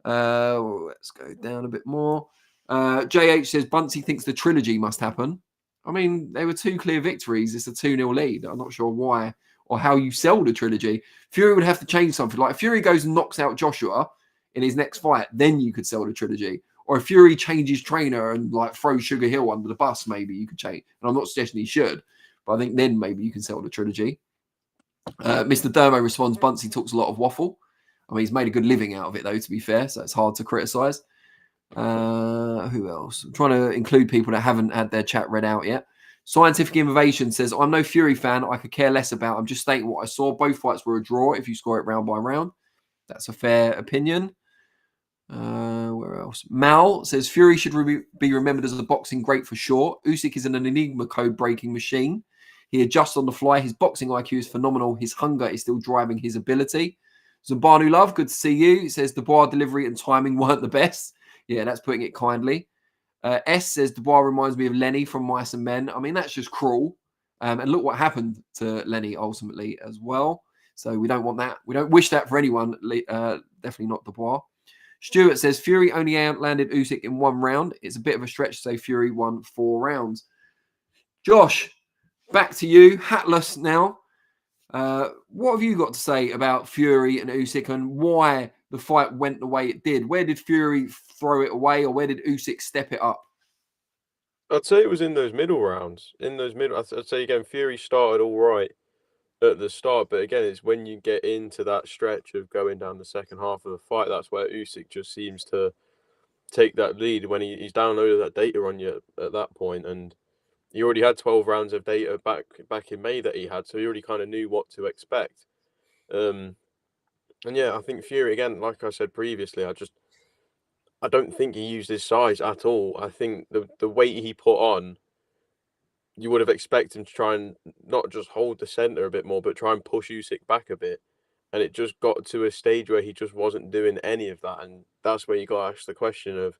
Let's go down a bit more. JH says, Bunsey thinks the trilogy must happen. I mean, they were 2 clear victories. It's a 2-0 lead. I'm not sure why or how you sell the trilogy. Fury would have to change something. Like if Fury goes and knocks out Joshua in his next fight, then you could sell the trilogy. Or if Fury changes trainer and like throws Sugar Hill under the bus, maybe you could change. And I'm not suggesting he should, but I think then maybe you can sell the trilogy. Mr. Dermo responds, Bunsey talks a lot of waffle. I mean, he's made a good living out of it, though, to be fair, so it's hard to criticise. Who else? I'm trying to include people that haven't had their chat read out yet. Scientific Innovation says, I'm no Fury fan. I could care less about. I'm just stating what I saw. Both fights were a draw if you score it round by round. That's a fair opinion. Where else? Mal says, Fury should be remembered as a boxing great for sure. Usyk is an enigma code-breaking machine. He adjusts on the fly. His boxing IQ is phenomenal. His hunger is still driving his ability. Zambanu Love, good to see you. It says Dubois delivery and timing weren't the best. Yeah, that's putting it kindly. S says Dubois reminds me of Lenny from Mice and Men. I mean, that's just cruel. And look what happened to Lenny ultimately as well. So we don't want that. We don't wish that for anyone. Definitely not Dubois. Stuart says Fury only outlanded Usyk in 1 round. It's a bit of a stretch to say Fury won 4 rounds. Josh, back to you. Hatless now. What have you got to say about Fury and Usyk and why the fight went the way it did? Where did Fury throw it away or where did Usyk step it up? I'd say it was in those middle rounds. I'd say again, Fury started all right at the start, but again, it's when you get into that stretch of going down the second half of the fight, that's where Usyk just seems to take that lead when he's downloaded that data on you at that point, and he already had 12 rounds of data back in May that he had, so he already kind of knew what to expect. And yeah, I think Fury, again, like I said previously, I don't think he used his size at all. I think the weight he put on, you would have expected him to try and not just hold the centre a bit more, but try and push Usyk back a bit. and it just got to a stage where he just wasn't doing any of that, and that's where you got to ask the question of,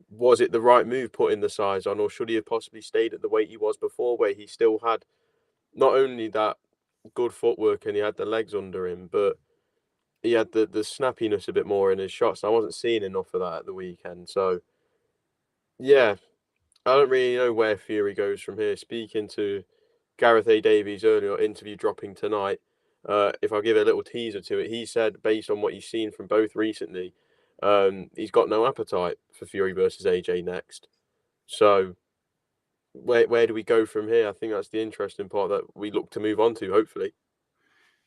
was it the right move putting the size on, or should he have possibly stayed at the weight he was before, where he still had not only that good footwork and he had the legs under him, but he had the snappiness a bit more in his shots. I wasn't seeing enough of that at the weekend. So, yeah, I don't really know where Fury goes from here. Speaking to Gareth A. Davies earlier, interview dropping tonight, if I give a little teaser to it, he said, based on what he's seen from both recently, he's got no appetite for Fury versus AJ next. So, where do we go from here? I think that's the interesting part that we look to move on to, hopefully.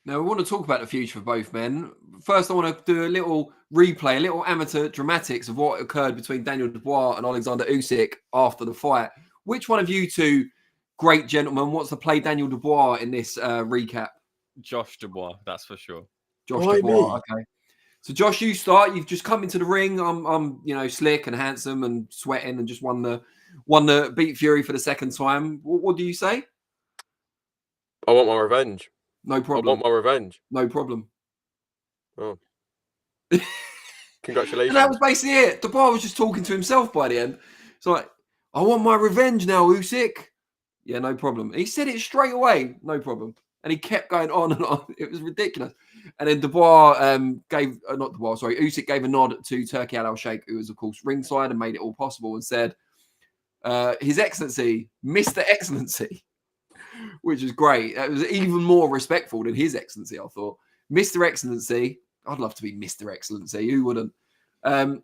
Now, we want to talk about the future for both men. First, I want to do a little replay, a little amateur dramatics of what occurred between Daniel Dubois and Oleksandr Usyk after the fight. Which one of you two, great gentlemen, wants to play Daniel Dubois in this recap? Josh Dubois, that's for sure. Josh Why Dubois, me? okay. So, Josh, you start. You've just come into the ring. I'm slick and handsome and sweating and just won the beat Fury for the second time. What do you say? I want my revenge. No I problem. want my revenge. No problem. Oh, And congratulations. that was basically it. Dubois was just talking to himself by the end. It's like, I want my revenge now, Usyk. Yeah, no problem. He said it straight away. No problem. And he kept going on and on. It was ridiculous. And then Usyk gave a nod to Turki Al-Sheikh, who was, of course, ringside and made it all possible, and said, His Excellency, Mr. Excellency, which is great. It was even more respectful than His Excellency, I thought. Mr. Excellency, I'd love to be Mr. Excellency. Who wouldn't? Can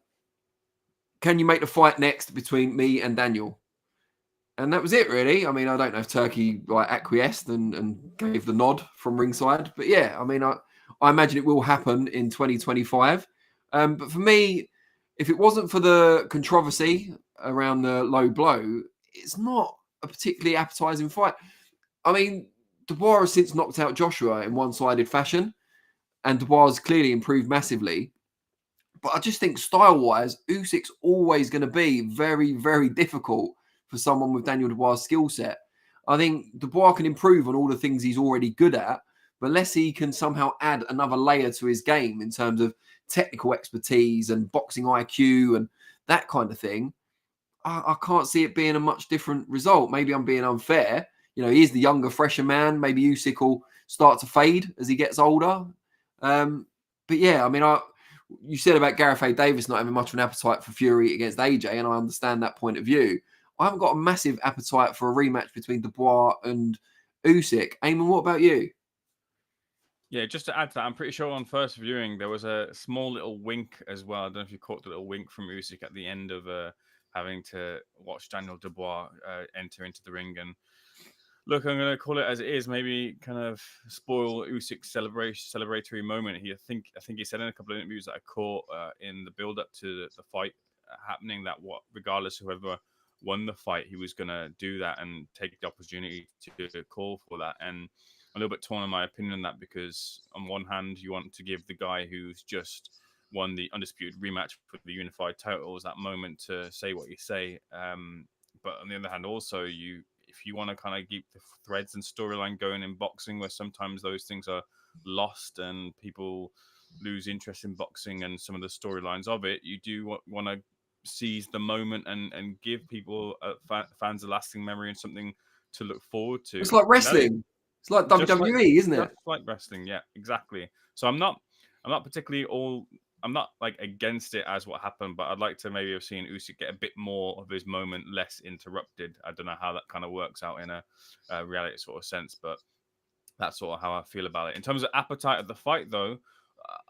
you make the fight next between me and Daniel? And that was it, really. I mean, I don't know if Turkey acquiesced and gave the nod from ringside. But yeah, I mean, I imagine it will happen in 2025. But for me, if it wasn't for the controversy around the low blow, it's not a particularly appetizing fight. I mean, Dubois has since knocked out Joshua in one-sided fashion, and Dubois has clearly improved massively. But I just think style-wise, Usyk's always going to be very, very difficult for someone with Daniel Dubois' skill set. I think Dubois can improve on all the things he's already good at, but unless he can somehow add another layer to his game in terms of technical expertise and boxing IQ and that kind of thing, I can't see it being a much different result. Maybe I'm being unfair. You know, he is the younger, fresher man. Maybe Usyk will start to fade as he gets older. But yeah, I mean, you said about Gareth A. Davies not having much of an appetite for Fury against AJ, and I understand that point of view. I haven't got a massive appetite for a rematch between Dubois and Usyk. Ayman, what about you? Yeah, just to add to that, I'm pretty sure on first viewing there was a small little wink as well. I don't know if you caught the little wink from Usyk at the end of having to watch Daniel Dubois enter into the ring. And look, I'm going to call it as it is. Maybe kind of spoil Usyk's celebratory moment. I think he said in a couple of interviews that I caught in the build-up to the fight happening that regardless of whoever won the fight, he was going to do that and take the opportunity to call for that. And a little bit torn in my opinion on that, because on one hand, you want to give the guy who's just won the undisputed rematch for the unified titles that moment to say what you say. But on the other hand, also, if you want to kind of keep the threads and storyline going in boxing, where sometimes those things are lost and people lose interest in boxing and some of the storylines of it, you do want to seize the moment and give people fans a lasting memory and something to look forward to. It's like wrestling. It's like WWE, isn't it? Just like wrestling, yeah, exactly. So I'm not particularly I'm not like against it as what happened, but I'd like to maybe have seen Usyk get a bit more of his moment less interrupted. I don't know how that kind of works out in a reality sort of sense, but that's sort of how I feel about it. In terms of appetite of the fight, though,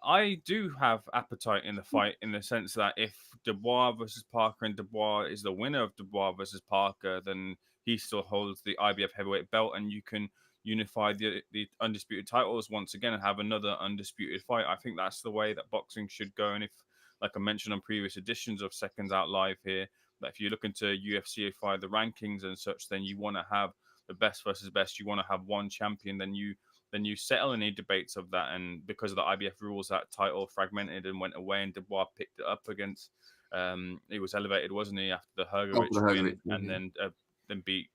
I do have appetite in the fight in the sense that if Dubois versus Parker and Dubois is the winner of Dubois versus Parker, then he still holds the IBF heavyweight belt, and you can unify the undisputed titles once again and have another undisputed fight. I think that's the way that boxing should go. And if, like I mentioned on previous editions of Seconds Out Live here, that if you look into UFC the rankings and such, then you want to have the best versus best. You want to have one champion, then you settle any debates of that. And because of the IBF rules, that title fragmented and went away, and Dubois picked it up against. He was elevated, wasn't he, after the Hrgovic win, and then beat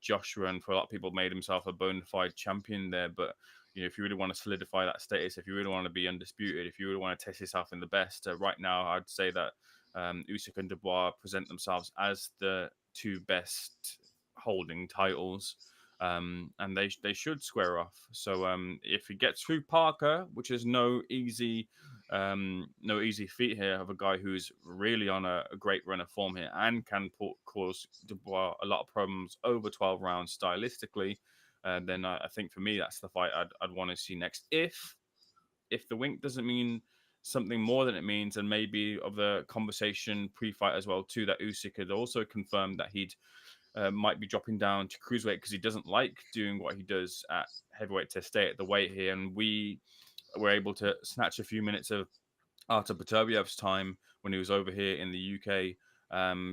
Joshua, and for a lot of people made himself a bona fide champion there. But if you really want to solidify that status, if you really want to be undisputed, if you really want to test yourself in the best, right now I'd say that Usyk and Dubois present themselves as the two best holding titles. And they should square off. So if he gets through Parker, which is no easy feat here of a guy who's really on a great run of form here and can cause Dubois a lot of problems over 12 rounds stylistically, then I think for me that's the fight I'd want to see next. If the wink doesn't mean something more than it means, and maybe of the conversation pre-fight as well too, that Usyk had also confirmed that he'd might be dropping down to cruiserweight because he doesn't like doing what he does at heavyweight to stay at the weight here. And we were able to snatch a few minutes of Artur Beterbiev's time when he was over here in the UK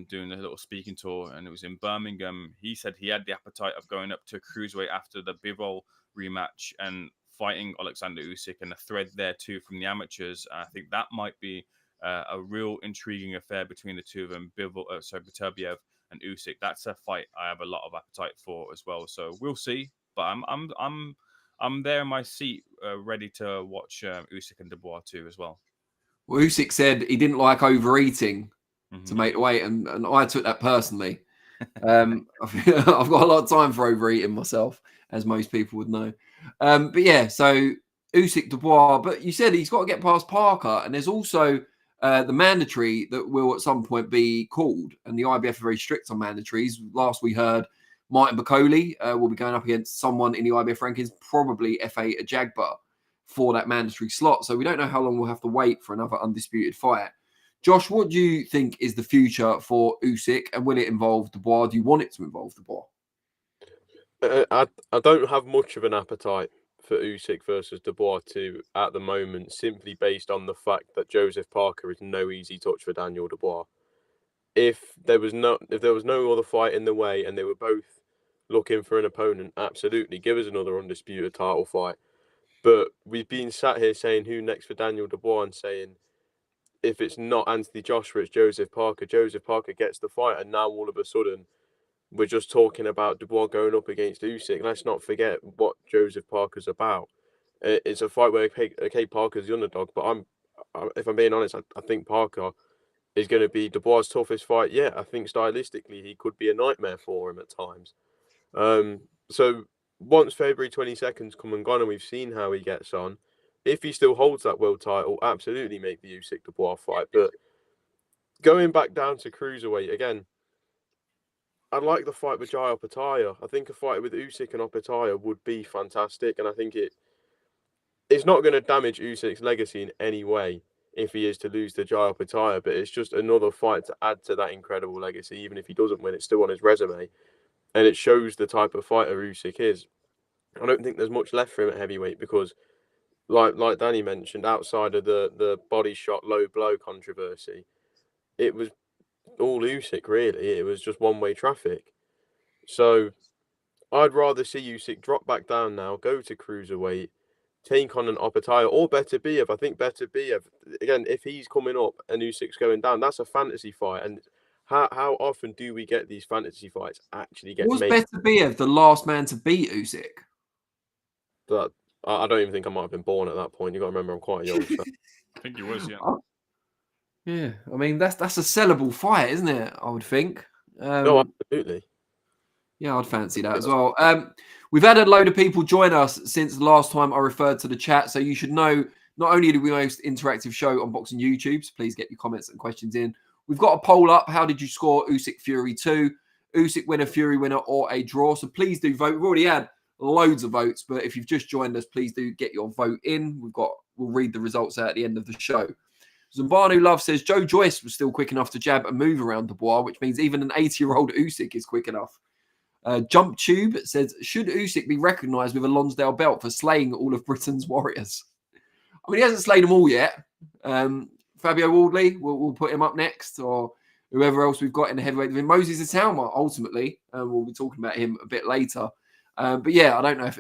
doing a little speaking tour, and it was in Birmingham. He said he had the appetite of going up to cruiserweight after the Bivol rematch and fighting Oleksandr Usyk, and a thread there too from the amateurs. I think that might be a real intriguing affair between the two of them, Beterbiev and Usyk. That's a fight I have a lot of appetite for as well. So we'll see. But I'm there in my seat, ready to watch Usyk and Dubois too as well. Well, Usyk said he didn't like overeating to make the weight, and I took that personally. I've got a lot of time for overeating myself, as most people would know. But yeah, so Usyk, Dubois. But you said he's got to get past Parker, and there's also the mandatory that will at some point be called, and the IBF are very strict on mandatories. Last we heard, Martin Bacoli will be going up against someone in the IBF rankings, probably F.A. Ajagba, for that mandatory slot. So we don't know how long we'll have to wait for another undisputed fight. Josh, what do you think is the future for Usyk, and will it involve Dubois? Do you want it to involve Dubois? I don't have much of an appetite for Usyk versus Dubois 2 at the moment, simply based on the fact that Joseph Parker is no easy touch for Daniel Dubois. If there was no other fight in the way and they were both looking for an opponent, absolutely give us another undisputed title fight. But we've been sat here saying who next for Daniel Dubois, and saying if it's not Anthony Joshua, it's Joseph Parker. Joseph Parker gets the fight, and now all of a sudden we're just talking about Dubois going up against Usyk. Let's not forget what Joseph Parker's about. It's a fight where okay, Parker's the underdog, but if I'm being honest, I think Parker is going to be Dubois' toughest fight yet. I think stylistically he could be a nightmare for him at times. So once February 22nd's come and gone and we've seen how he gets on, if he still holds that world title, absolutely make the Usyk Dubois fight. But going back down to cruiserweight again, I like the fight with Jai Opetaia. I think a fight with Usyk and Opetaia would be fantastic, and I think it's not going to damage Usyk's legacy in any way if he is to lose to Jai Opetaia, but it's just another fight to add to that incredible legacy. Even if he doesn't win, it's still on his resume, and it shows the type of fighter Usyk is. I don't think there's much left for him at heavyweight because, like Danny mentioned, outside of the body shot low blow controversy, it was all Usyk really. It was just one-way traffic. So I'd rather see Usyk drop back down now, go to cruiserweight, take on an Opetaia or Beterbiev. I think Beterbiev, again, if he's coming up and Usyk's going down, that's a fantasy fight. And how often do we get these fantasy fights actually get Was made? Beterbiev the last man to beat Usyk? But I don't even think I might have been born at that point. You got to remember I'm quite young. So. I think he was, yeah. Yeah, I mean that's a sellable fight, isn't it? I would think. No, absolutely. Yeah, I'd fancy that as well. We've had a load of people join us since the last time I referred to the chat, so you should know not only do we most interactive show on Boxing YouTube, so please get your comments and questions in. We've got a poll up. How did you score Usyk Fury 2? Usyk winner, Fury winner, or a draw? So please do vote. We've already had loads of votes, but if you've just joined us, please do get your vote in. We'll read the results out at the end of the show. Zambanu Love says Joe Joyce was still quick enough to jab and move around Dubois, which means even an 80-year-old Usyk is quick enough. Jump Tube says, should Usyk be recognised with a Lonsdale belt for slaying all of Britain's warriors? I mean, he hasn't slayed them all yet. Fabio Wardley, we'll put him up next, or whoever else we've got in the heavyweight division. Moses Itauma, ultimately. We'll be talking about him a bit later. But yeah, I don't know if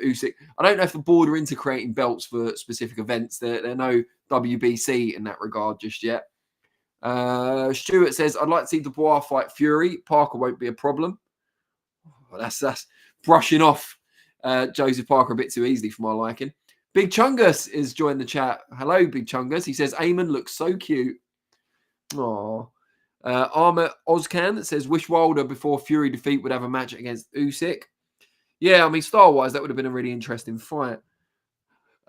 the board are into creating belts for specific events. They're no WBC in that regard just yet. Stuart says, I'd like to see Dubois fight Fury. Parker won't be a problem. Well, that's brushing off Joseph Parker a bit too easily for my liking. Big Chungus is joined the chat. Hello, Big Chungus. He says, Ayman looks so cute. Aww. Armour Ozcan says, wish Wilder before Fury defeat would have a match against Usyk. Yeah, I mean, style-wise, that would have been a really interesting fight.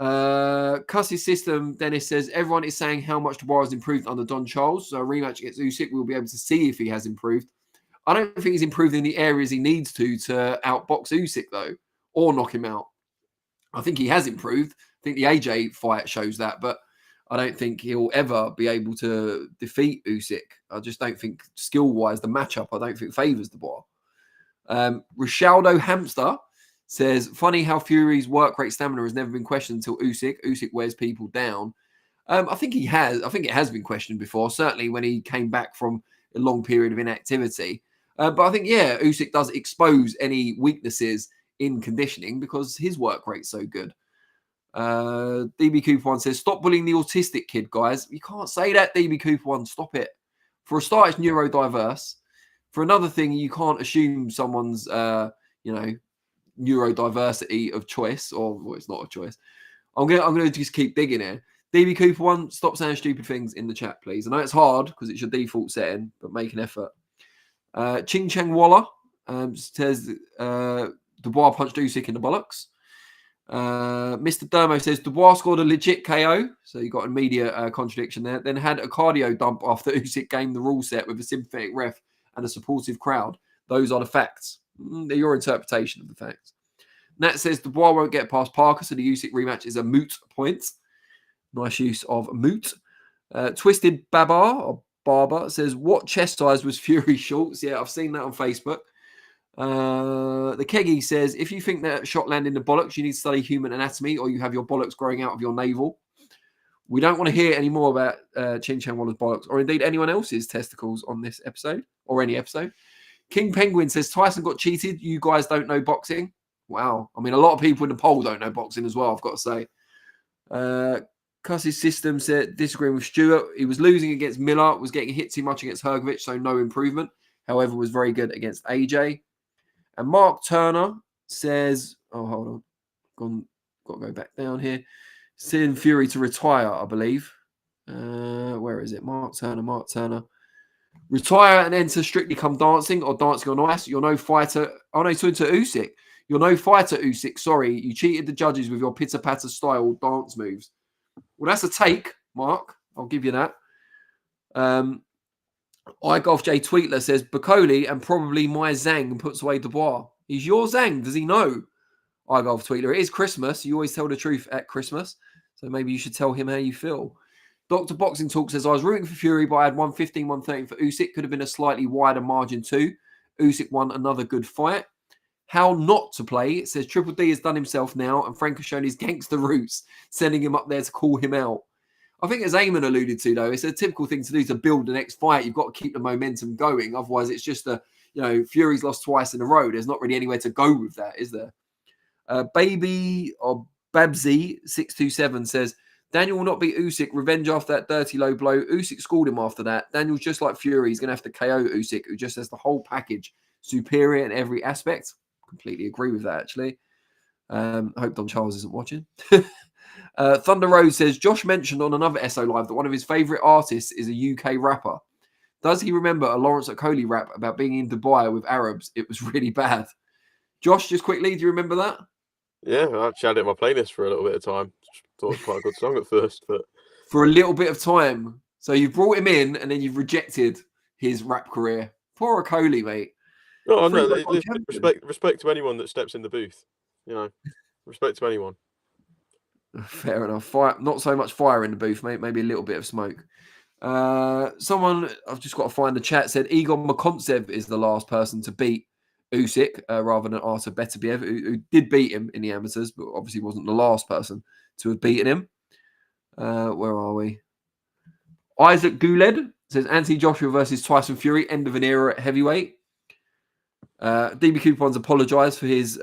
Cuss's system, Dennis says, everyone is saying how much Dubois has improved under Don Charles. So a rematch against Usyk, we'll be able to see if he has improved. I don't think he's improved in the areas he needs to outbox Usyk, though, or knock him out. I think he has improved. I think the AJ fight shows that, but I don't think he'll ever be able to defeat Usyk. I just don't think skill-wise, the matchup, I don't think favours Dubois. Richaldo Hamster says, funny how Fury's work rate stamina has never been questioned until Usyk. Usyk wears people down. I think he has. I think it has been questioned before, certainly when he came back from a long period of inactivity. But I think, yeah, Usyk does expose any weaknesses in conditioning because his work rate's so good. DB Cooper 1 says, stop bullying the autistic kid, guys. You can't say that, DB Cooper 1. Stop it. For a start, it's neurodiverse. For another thing, you can't assume someone's, neurodiversity of choice, or well, it's not a choice. I'm gonna just keep digging here. DB Cooper 1, stop saying stupid things in the chat, please. I know it's hard because it's your default setting, but make an effort. Ching Chang Walla says Dubois punched Usyk in the bollocks. Mr. Dermo says Dubois scored a legit KO, so you got a media contradiction there. Then had a cardio dump after Usyk gained the rule set with a sympathetic ref and a supportive crowd. Those are the facts. They're your interpretation of the facts. Nat says Dubois won't get past Parker, so the Usyk rematch is a moot point. Nice use of moot. Twisted Babar or Barber says, what chest size was Fury shorts? Yeah, I've seen that on Facebook. The Keggy says, if you think that shot landed in the bollocks, you need to study human anatomy or you have your bollocks growing out of your navel. We don't want to hear any more about Chin Chan Walla's bollocks or indeed anyone else's testicles on this episode or any episode. King Penguin says, Tyson got cheated. You guys don't know boxing. Wow. I mean, a lot of people in the poll don't know boxing as well, I've got to say. Cuss's system said, disagreeing with Stewart. He was losing against Miller, was getting hit too much against Hergovich, so no improvement. However, was very good against AJ. And Mark Turner says, oh, hold on. Got to go back down here. Seeing Fury to retire, I believe. Where is it? Mark Turner. Retire and enter Strictly Come Dancing or Dancing on Ice. You're no fighter. Oh, no, to Usyk. You're no fighter, Usyk. Sorry, you cheated the judges with your pitter-patter style dance moves. Well, that's a take, Mark. I'll give you that. iGolf J Tweetler says, Bacoli and probably my Zhang puts away Dubois. He's your Zhang. Does he know? iGolf Tweetler. It is Christmas. You always tell the truth at Christmas. So maybe you should tell him how you feel. Dr. Boxing Talk says, I was rooting for Fury, but I had 115, 113 for Usyk. Could have been a slightly wider margin too. Usyk won another good fight. How not to play. It says Triple D has done himself now, and Frank has shown his gangster roots, sending him up there to call him out. I think as Ayman alluded to, though, it's a typical thing to do to build the next fight. You've got to keep the momentum going. Otherwise, it's just Fury's lost twice in a row. There's not really anywhere to go with that, is there? Baby or Babsy627 says, Daniel will not beat Usyk. Revenge after that dirty low blow. Usyk schooled him after that. Daniel's just like Fury. He's going to have to KO Usyk, who just has the whole package. Superior in every aspect. Completely agree with that, actually. I hope Don Charles isn't watching. Thunder Rose says, Josh mentioned on another SO Live that one of his favourite artists is a UK rapper. Does he remember a Lawrence Okoli rap about being in Dubai with Arabs? It was really bad. Josh, just quickly, do you remember that? Yeah, I actually had it in my playlist for a little bit of time. Thought it was quite a good song at first, but for a little bit of time. So you've brought him in and then you've rejected his rap career. Poor Okoli, mate. no, respect to anyone that steps in the booth. Respect to anyone. Fair enough. Fire, not so much fire in the booth, mate. Maybe a little bit of smoke. Someone, I've just got to find the chat, said Igor Makontsev is the last person to beat Usyk rather than Artur Beterbiev, who did beat him in the amateurs, but obviously wasn't the last person to have beaten him. Where are we? Isaac Guled says Anthony Joshua versus Tyson Fury, end of an era at heavyweight. DB Coupons apologised for his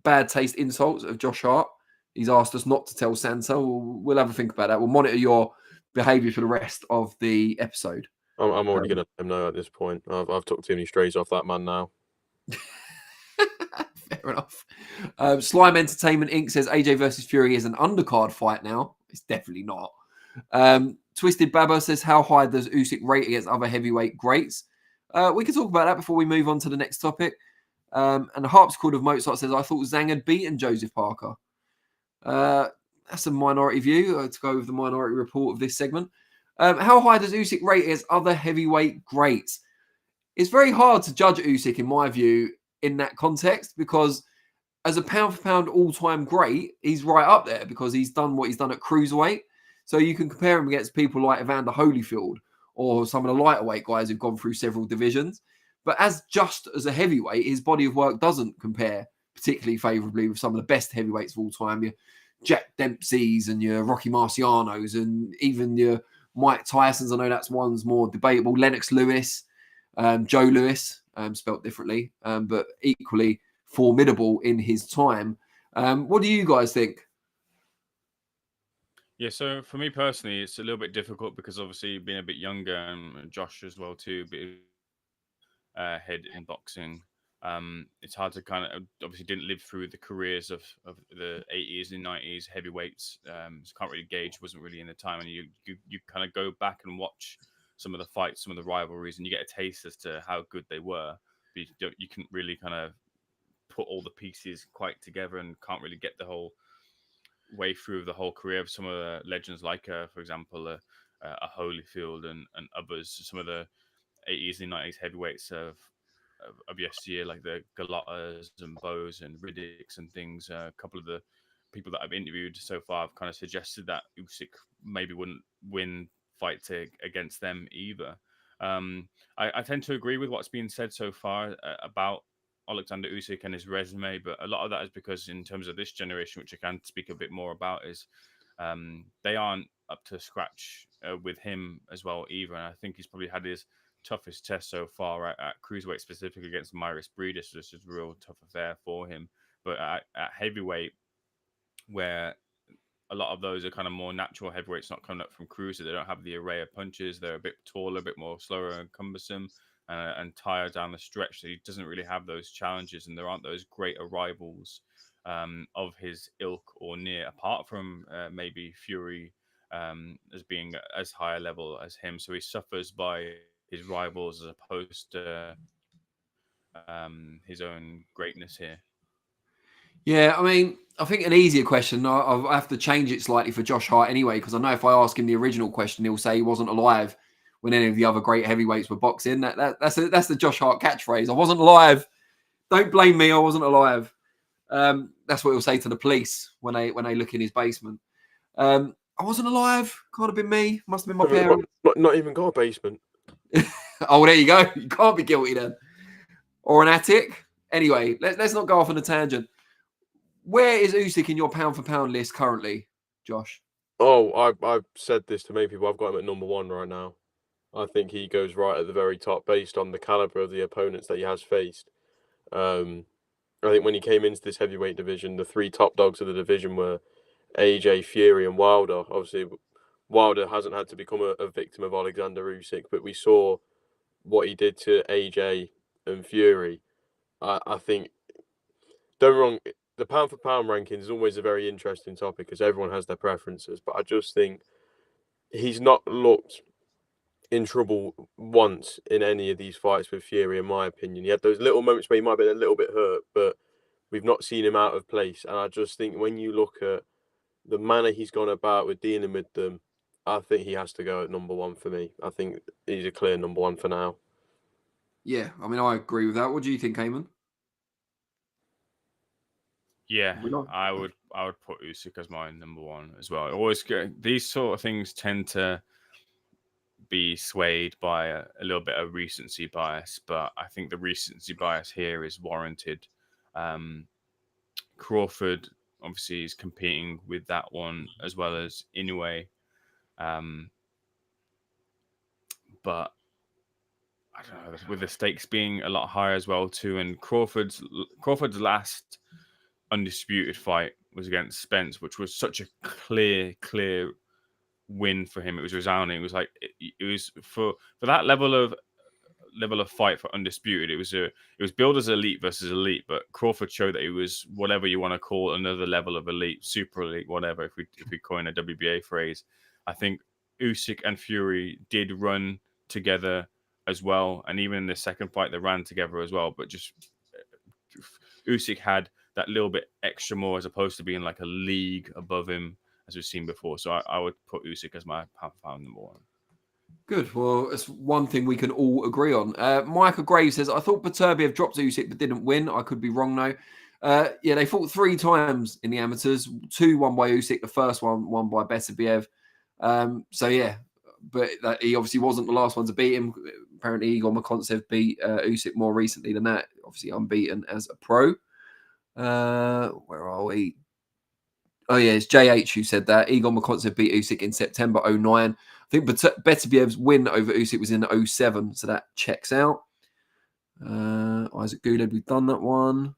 bad taste insults of Josh Hart. He's asked us not to tell Sansa. We'll have a think about that. We'll monitor your behaviour for the rest of the episode. I'm already going to let him know at this point. I've took too many strays off that man now. Fair Fair enough. Slime Entertainment Inc. says AJ versus Fury is an undercard fight now. It's definitely not. Twisted Baba says, how high does Usyk rate against other heavyweight greats? We can talk about that before we move on to the next topic. And the Harpsichord of Mozart says, I thought Zhang had beaten Joseph Parker. That's a minority view to go with the minority report of this segment. How high does Usyk rate against other heavyweight greats? It's very hard to judge Usyk, in my view, in that context, because as a pound-for-pound all-time great, he's right up there because he's done what he's done at cruiserweight. So you can compare him against people like Evander Holyfield or some of the lighter weight guys who've gone through several divisions. But as a heavyweight, his body of work doesn't compare particularly favourably with some of the best heavyweights of all time. Your Jack Dempsey's and your Rocky Marciano's and even your Mike Tyson's. I know that's one's more debatable. Lennox Lewis, Joe Lewis, spelt differently, but equally formidable in his time. What do you guys think? Yeah, so for me personally, it's a little bit difficult because obviously being a bit younger and Josh as well too, a bit head in boxing. It's hard to kind of obviously didn't live through the careers of the 80s and 90s heavyweights. So can't really gauge, wasn't really in the time, and you kind of go back and watch some of the fights, some of the rivalries, and you get a taste as to how good they were. But you can really kind of put all the pieces quite together and can't really get the whole way through the whole career of some of the legends, like for example a Holyfield and others, some of the 80s and 90s heavyweights of yesteryear, like the Galottas and Bows and Riddicks and things. A couple of the people that I've interviewed so far have kind of suggested that Usyk maybe wouldn't win fights against them either. I tend to agree with what's been said so far about Oleksandr Usyk and his resume, but a lot of that is because in terms of this generation, which I can speak a bit more about, is they aren't up to scratch with him as well either. And I think he's probably had his toughest test so far at cruiserweight, specifically against Myris Breedis, which is a real tough affair for him. But at heavyweight, where a lot of those are kind of more natural heavyweights, not coming up from cruiser, they don't have the array of punches. They're a bit taller, a bit more slower and cumbersome, and tired down the stretch. So he doesn't really have those challenges, and there aren't those greater rivals of his ilk or near, apart from maybe Fury as being as high a level as him. So he suffers by his rivals as opposed to his own greatness here. Yeah, I mean, I think an easier question, I have to change it slightly for Josh Hart anyway, because I know if I ask him the original question, he'll say he wasn't alive when any of the other great heavyweights were boxing. That's the Josh Hart catchphrase. I wasn't alive. Don't blame me. I wasn't alive. That's what he'll say to the police when they look in his basement. I wasn't alive. Can't have been me. Must have been my parents. Not even got a basement. Oh, there you go. You can't be guilty then. Or an attic. Anyway, let's not go off on a tangent. Where is Usyk in your pound-for-pound list currently, Josh? Oh, I've said this to many people. I've got him at number 1 right now. I think he goes right at the very top based on the caliber of the opponents that he has faced. I think when he came into this heavyweight division, the 3 top dogs of the division were AJ, Fury, and Wilder. Obviously, Wilder hasn't had to become a victim of Oleksandr Usyk, but we saw what he did to AJ and Fury. I think, don't get me wrong, the pound for pound ranking is always a very interesting topic because everyone has their preferences, but I just think he's not looked in trouble once in any of these fights with Fury, in my opinion. He had those little moments where he might have been a little bit hurt, but we've not seen him out of place. And I just think when you look at the manner he's gone about with dealing with them, I think he has to go at number 1 for me. I think he's a clear number 1 for now. Yeah, I mean, I agree with that. What do you think, Ayman? Yeah, I would put Usyk as my number 1 as well. I always get these sort of things tend to be swayed by a little bit of recency bias, but I think the recency bias here is warranted. Crawford obviously is competing with that one as well as Inoue, but I don't know, with the stakes being a lot higher as well too, and Crawford's last undisputed fight was against Spence, which was such a clear win for him. It was resounding. It was like it was for that level of level of fight for undisputed. It was billed as elite versus elite, but Crawford showed that he was whatever you want to call another level of elite, super elite, whatever. If we coin a WBA phrase, I think Usyk and Fury did run together as well, and even in the second fight they ran together as well. But just Usyk had that little bit extra more as opposed to being like a league above him, as we've seen before. So I would put Usyk as my pound number one. Good. Well, it's one thing we can all agree on. Michael Graves says, I thought Beterbiev dropped Usyk but didn't win. I could be wrong, though. Yeah, they fought 3 times in the amateurs. 2 won by Usyk. The first one won by Beterbiev. So, yeah. But he obviously wasn't the last one to beat him. Apparently, Igor Makontsev beat Usyk more recently than that. Obviously, unbeaten as a pro. Where are we? Oh, yeah, it's JH who said that. Igor Makontsev beat Usyk in September 09. I think Beterbiev's win over Usyk was in 07, so that checks out. Isaac Guled, we've done that one.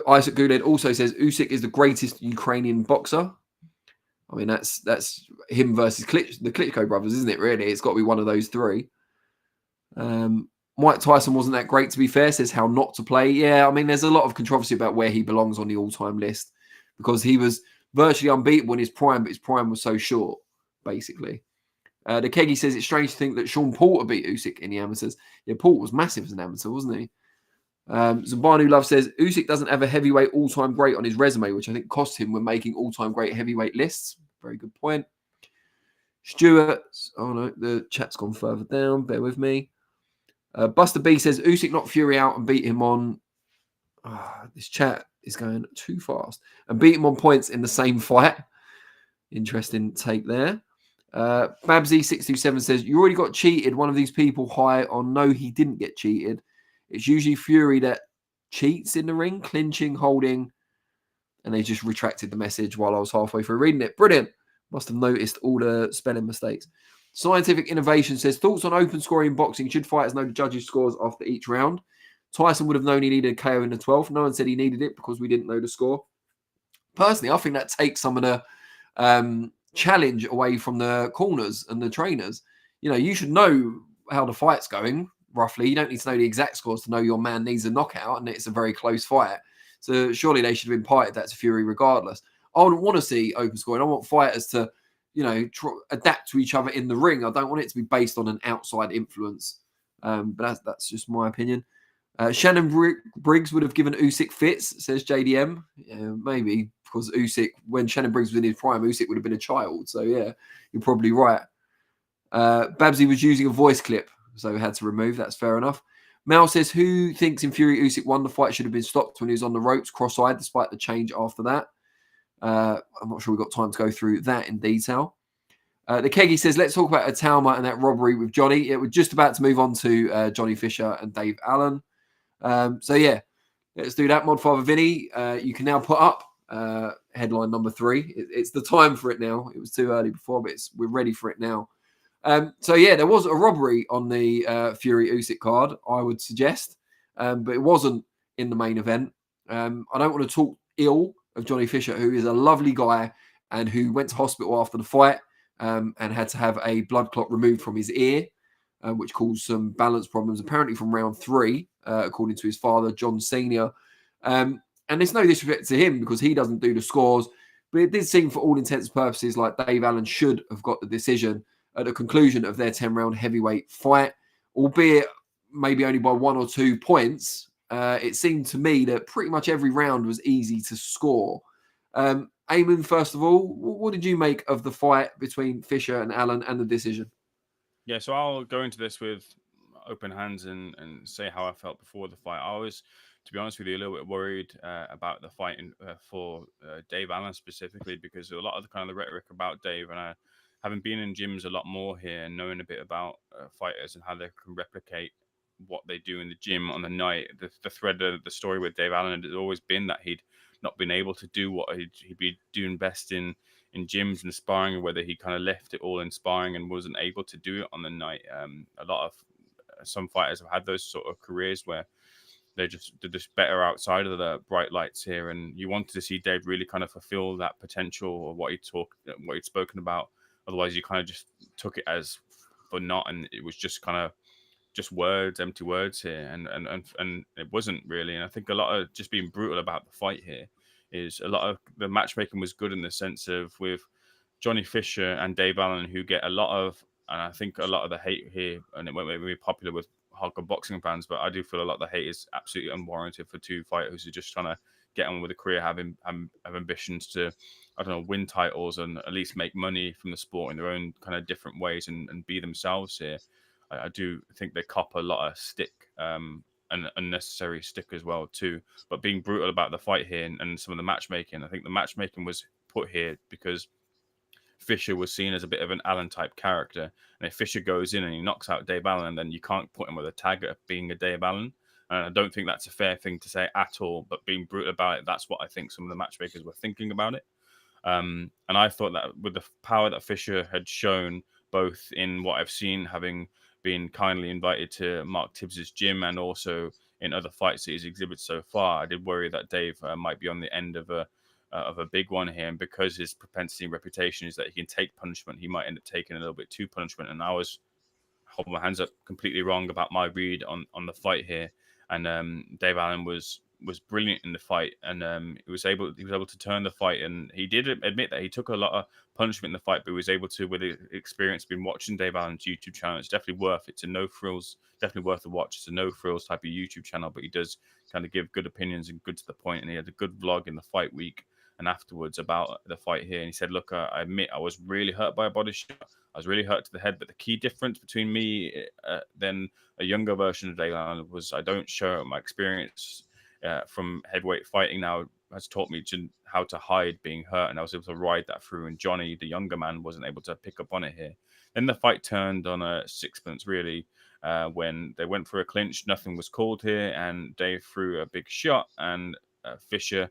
Isaac Guled also says Usyk is the greatest Ukrainian boxer. I mean, that's him versus the Klitschko brothers, isn't it, really? It's got to be one of those 3. Mike Tyson wasn't that great, to be fair, says how not to play. Yeah, I mean, there's a lot of controversy about where he belongs on the all-time list because he was virtually unbeatable in his prime, but his prime was so short, basically. The Keggy says it's strange to think that Sean Porter beat Usyk in the amateurs. Yeah, Porter was massive as an amateur, wasn't he? Zambanu Love says Usyk doesn't have a heavyweight all-time great on his resume, which I think cost him when making all-time great heavyweight lists. Very good point. Stuart, oh no, the chat's gone further down. Bear with me. Buster B says Usyk knocked Fury out and beat him on. This chat is going too fast. And beat him on points in the same fight. Interesting take there. Babsy627 says you already got cheated. One of these people high on no, he didn't get cheated. It's usually Fury that cheats in the ring, clinching, holding, and they just retracted the message while I was halfway through reading it. Brilliant. Must have noticed all the spelling mistakes. Scientific Innovation says, thoughts on open scoring boxing? Should fighters know the judges' scores after each round? Tyson would have known he needed a KO in the 12th. No one said he needed it because we didn't know the score. Personally, I think that takes some of the challenge away from the corners and the trainers. You know, you should know how the fight's going, roughly. You don't need to know the exact scores to know your man needs a knockout and it's a very close fight. So surely they should have imparted that to Fury regardless. I wouldn't want to see open scoring. I want fighters to, you know, adapt to each other in the ring. I don't want it to be based on an outside influence. But that's just my opinion. Shannon Briggs would have given Usyk fits, says JDM. Maybe because Usyk, when Shannon Briggs was in his prime, Usyk would have been a child. So yeah, you're probably right. Babsy was using a voice clip, so had to remove. That's fair enough. Mal says, who thinks in Fury Usyk won? The fight should have been stopped when he was on the ropes, cross-eyed, despite the change after that. I'm not sure we've got time to go through that in detail. The Keggy says, let's talk about Itauma and that robbery with Johnny. Yeah, we're just about to move on to Johnny Fisher and Dave Allen. So yeah, let's do that. Modfather Vinny, you can now put up headline number 3. It's the time for it now. It was too early before, but we're ready for it now. So yeah, there was a robbery on the Fury Usyk card, I would suggest, but it wasn't in the main event. I don't want to talk ill of Johnny Fisher, who is a lovely guy and who went to hospital after the fight and had to have a blood clot removed from his ear, which caused some balance problems, apparently from round 3, according to his father, John Sr. And there's no disrespect to him because he doesn't do the scores, but it did seem for all intents and purposes like Dave Allen should have got the decision at the conclusion of their 10-round heavyweight fight, albeit maybe only by 1 or 2 points. It seemed to me that pretty much every round was easy to score. Ayman, first of all, what did you make of the fight between Fisher and Allen and the decision? Yeah, so I'll go into this with open hands and say how I felt before the fight. I was, to be honest with you, a little bit worried about the fight for Dave Allen specifically, because a lot of the kind of the rhetoric about Dave, and I having been in gyms a lot more here and knowing a bit about fighters and how they can replicate what they do in the gym on the night, the thread of the story with Dave Allen has always been that he'd not been able to do what he'd be doing best in gyms and sparring, whether he kind of left it all in sparring and wasn't able to do it on the night. A lot of some fighters have had those sort of careers where they're just better outside of the bright lights here, and you wanted to see Dave really kind of fulfill that potential or what he'd spoken about. Otherwise, you kind of just took it as but not, and it was just kind of just words, empty words here, and it wasn't really. And I think a lot of just being brutal about the fight here is a lot of the matchmaking was good in the sense of with Johnny Fisher and Dave Allen, who get a lot of, and I think a lot of the hate here, and it won't be popular with hardcore boxing fans, but I do feel a lot of the hate is absolutely unwarranted for two fighters who are just trying to get on with a career, have ambitions to, I don't know, win titles and at least make money from the sport in their own kind of different ways and be themselves here. I do think they cop a lot of stick, and unnecessary stick as well too. But being brutal about the fight here and some of the matchmaking, I think the matchmaking was put here because Fisher was seen as a bit of an Allen type character. And if Fisher goes in and he knocks out Dave Allen, then you can't put him with a tag of being a Dave Allen. And I don't think that's a fair thing to say at all. But being brutal about it, that's what I think some of the matchmakers were thinking about it. And I thought that with the power that Fisher had shown, both in what I've seen, having been kindly invited to Mark Tibbs's gym and also in other fights that he's exhibited so far, I did worry that Dave might be on the end of a big one here. And because his propensity and reputation is that he can take punishment, he might end up taking a little bit too punishment. And I was holding my hands up completely wrong about my read on the fight here. And Dave Allen was brilliant in the fight, and he was able to turn the fight. And he did admit that he took a lot of punishment in the fight, but he was able to, with the experience, been watching Dave Allen's YouTube channel. It's definitely worth it. It's a no frills, definitely worth a watch. It's a no frills type of YouTube channel, but he does kind of give good opinions and good to the point. And he had a good vlog in the fight week and afterwards about the fight here. And he said, "Look, I admit I was really hurt by a body shot. I was really hurt to the head, but the key difference between me than a younger version of Dave Allen was I don't show my experience from heavyweight fighting now has taught me how to hide being hurt, and I was able to ride that through. And Johnny, the younger man, wasn't able to pick up on it here. Then the fight turned on a sixpence, really, when they went for a clinch. Nothing was called here, and Dave threw a big shot, and Fisher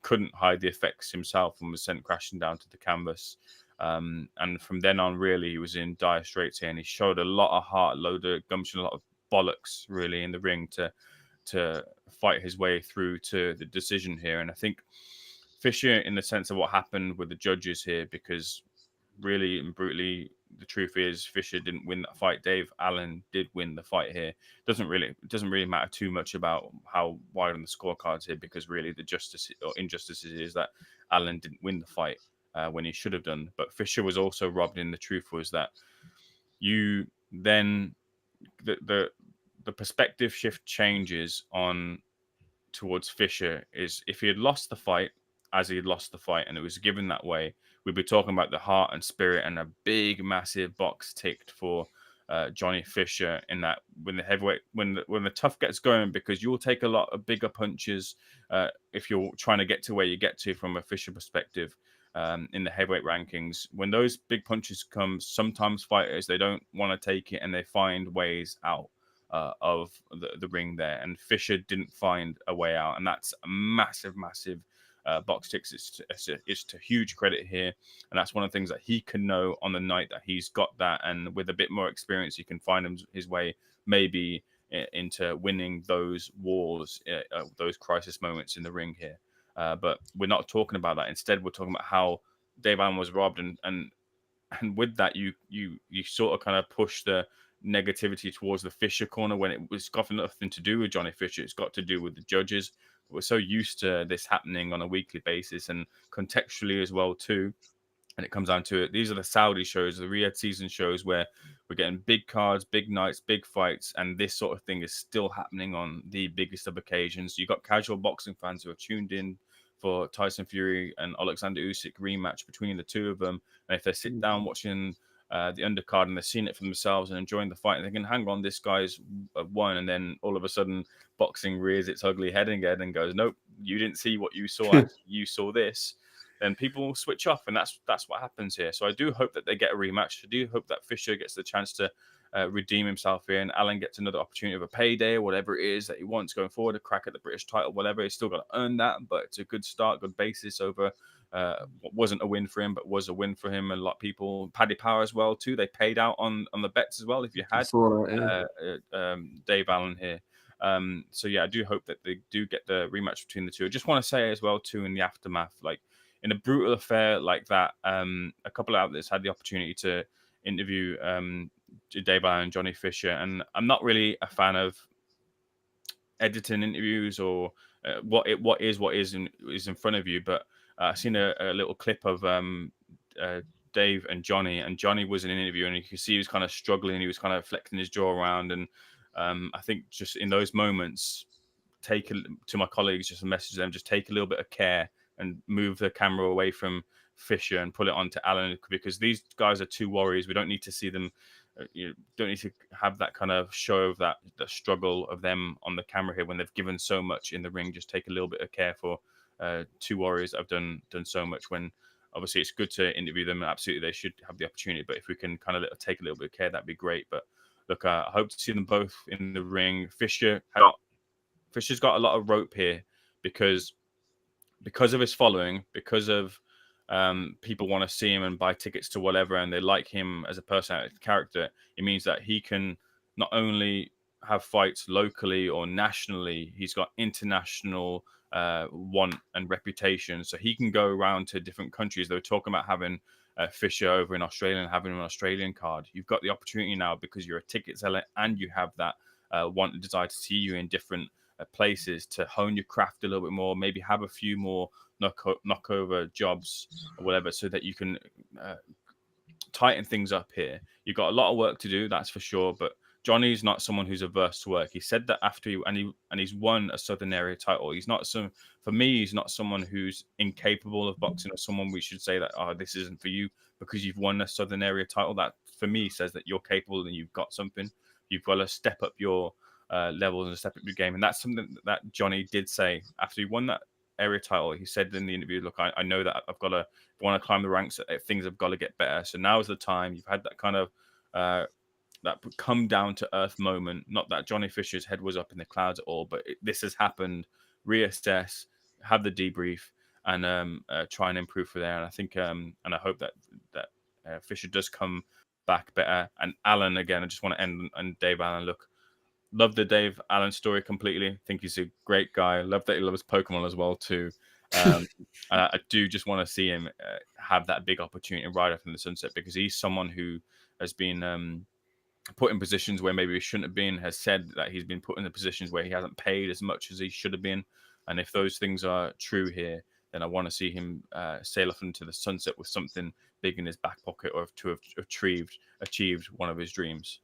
couldn't hide the effects himself and was sent crashing down to the canvas. And from then on, really, he was in dire straits here, and he showed a lot of heart, a load of gumption, a lot of bollocks, really, in the ring to fight his way through to the decision here. And I think Fisher, in the sense of what happened with the judges here, because really and brutally, the truth is Fisher didn't win that fight. Dave Allen did win the fight here. It doesn't really matter too much about how wide on the scorecards here, because really the justice or injustice is that Allen didn't win the fight when he should have done. But Fisher was also robbed. In the truth was that you then the perspective shift changes on towards Fisher is if he had lost the fight as he had lost the fight and it was given that way, we'd be talking about the heart and spirit and a big, massive box ticked for Johnny Fisher in that when the heavyweight, when the tough gets going, because you'll take a lot of bigger punches if you're trying to get to where you get to from a Fisher perspective in the heavyweight rankings. When those big punches come, sometimes fighters, they don't want to take it and they find ways out of the ring there. And Fisher didn't find a way out. And that's a massive, massive box ticks. It's to huge credit here. And that's one of the things that he can know on the night that he's got that. And with a bit more experience, he can find his way maybe into winning those wars, those crisis moments in the ring here. But we're not talking about that. Instead, we're talking about how Dave Allen was robbed. And with that, you sort of kind of push the negativity towards the Fisher corner when it was got nothing to do with Johnny Fisher. It's got to do with the judges. We're so used to this happening on a weekly basis and contextually as well too. And it comes down to it. These are the Saudi shows, the Riyadh season shows, where we're getting big cards, big nights, big fights, and this sort of thing is still happening on the biggest of occasions. You've got casual boxing fans who are tuned in for Tyson Fury and Oleksandr Usyk rematch between the two of them, and if they sit down watching the undercard and they're seeing it for themselves and enjoying the fight, and they can hang on, this guy's won, and then all of a sudden boxing rears its ugly head again and goes, nope, you didn't see what you saw, you saw this. Then people will switch off, and that's what happens here. So I do hope that they get a rematch. I do hope that Fisher gets the chance to redeem himself here, and Allen gets another opportunity of a payday or whatever it is that he wants going forward, a crack at the British title, whatever. He's still got to earn that, but it's a good start, good basis over what wasn't a win for him, but was a win for him. And a lot of people, Paddy Power as well too, they paid out on the bets as well if you had Dave Allen here. So yeah, I do hope that they do get the rematch between the two. I just want to say as well too, in the aftermath, like in a brutal affair like that, a couple of outlets had the opportunity to interview Dave Allen and Johnny Fisher, and I'm not really a fan of editing interviews or what is in front of you. But I've seen a little clip of Dave and Johnny was in an interview, and you could see he was kind of struggling. He was kind of flexing his jaw around, and I think just in those moments, to my colleagues, just a message to them, just take a little bit of care and move the camera away from Fisher and pull it onto Allen, because these guys are two warriors. We don't need to see them. You don't need to have that kind of show of the struggle of them on the camera here when they've given so much in the ring. Just take a little bit of care for two warriors that have done so much. When obviously it's good to interview them, absolutely they should have the opportunity. But if we can kind of take a little bit of care, that'd be great. But look, I hope to see them both in the ring. Fisher's got a lot of rope here because of his following, because of people want to see him and buy tickets to whatever, and they like him as a personality character. It means that he can not only have fights locally or nationally, he's got international want and reputation, so he can go around to different countries. They were talking about having Fisher over in Australia and having an Australian card. You've got the opportunity now because you're a ticket seller and you have that want and desire to see you in different places, to hone your craft a little bit more, maybe have a few more knockover jobs or whatever, so that you can tighten things up here. You've got a lot of work to do, that's for sure, but Johnny's not someone who's averse to work. He said that after he's won a Southern area title. He's not for me, he's not someone who's incapable of boxing, or someone we should say that, oh, this isn't for you because you've won a Southern area title. That for me says that you're capable and you've got something. You've got to step up your levels and step up your game. And that's something that Johnny did say after he won that area title. He said in the interview, look, I know that I've got to want to climb the ranks, things have got to get better. So now is the time. You've had that kind of that come down to earth moment. Not that Johnny Fisher's head was up in the clouds at all, but this has happened. Reassess, have the debrief, and try and improve for there. And I think and I hope that Fisher does come back better. And Allen, again, I just want to end on Dave Allen. Look, love the Dave Allen story completely. Think he's a great guy. Love that he loves Pokemon as well too. And I do just want to see him have that big opportunity right up in the sunset, because he's someone who has been put in positions where maybe he shouldn't have been, has said that he's been put in the positions where he hasn't paid as much as he should have been. And if those things are true here, then I want to see him sail off into the sunset with something big in his back pocket, or to have achieved one of his dreams.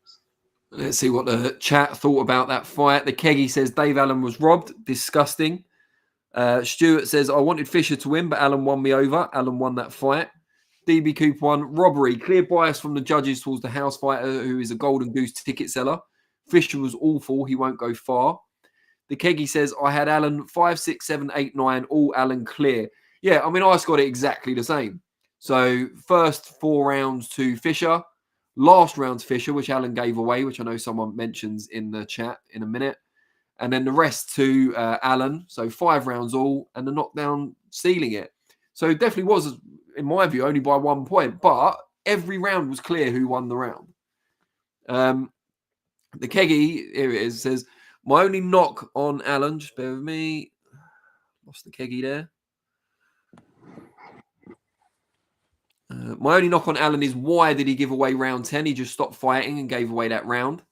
Let's see what the chat thought about that fight. The Keggy says Dave Allen was robbed. Disgusting. Stuart says, I wanted Fisher to win, but Allen won me over. Allen won that fight. DB Cooper 1, robbery. Clear bias from the judges towards the house fighter, who is a Golden Goose ticket seller. Fisher was awful. He won't go far. The Keggy says, I had Allen 5, 6, 7, 8, 9, all Allen clear. Yeah, I mean, I scored it exactly the same. So first 4 rounds to Fisher. Last round to Fisher, which Allen gave away, which I know someone mentions in the chat in a minute. And then the rest to Allen. So 5 rounds all, and the knockdown sealing it. So it definitely was, in my view, only by 1 point. But every round was clear who won the round. The Keggy, here it is, says, my only knock on Allen, just bear with me. Lost the Keggy there. My only knock on Allen is, why did he give away round 10? He just stopped fighting and gave away that round.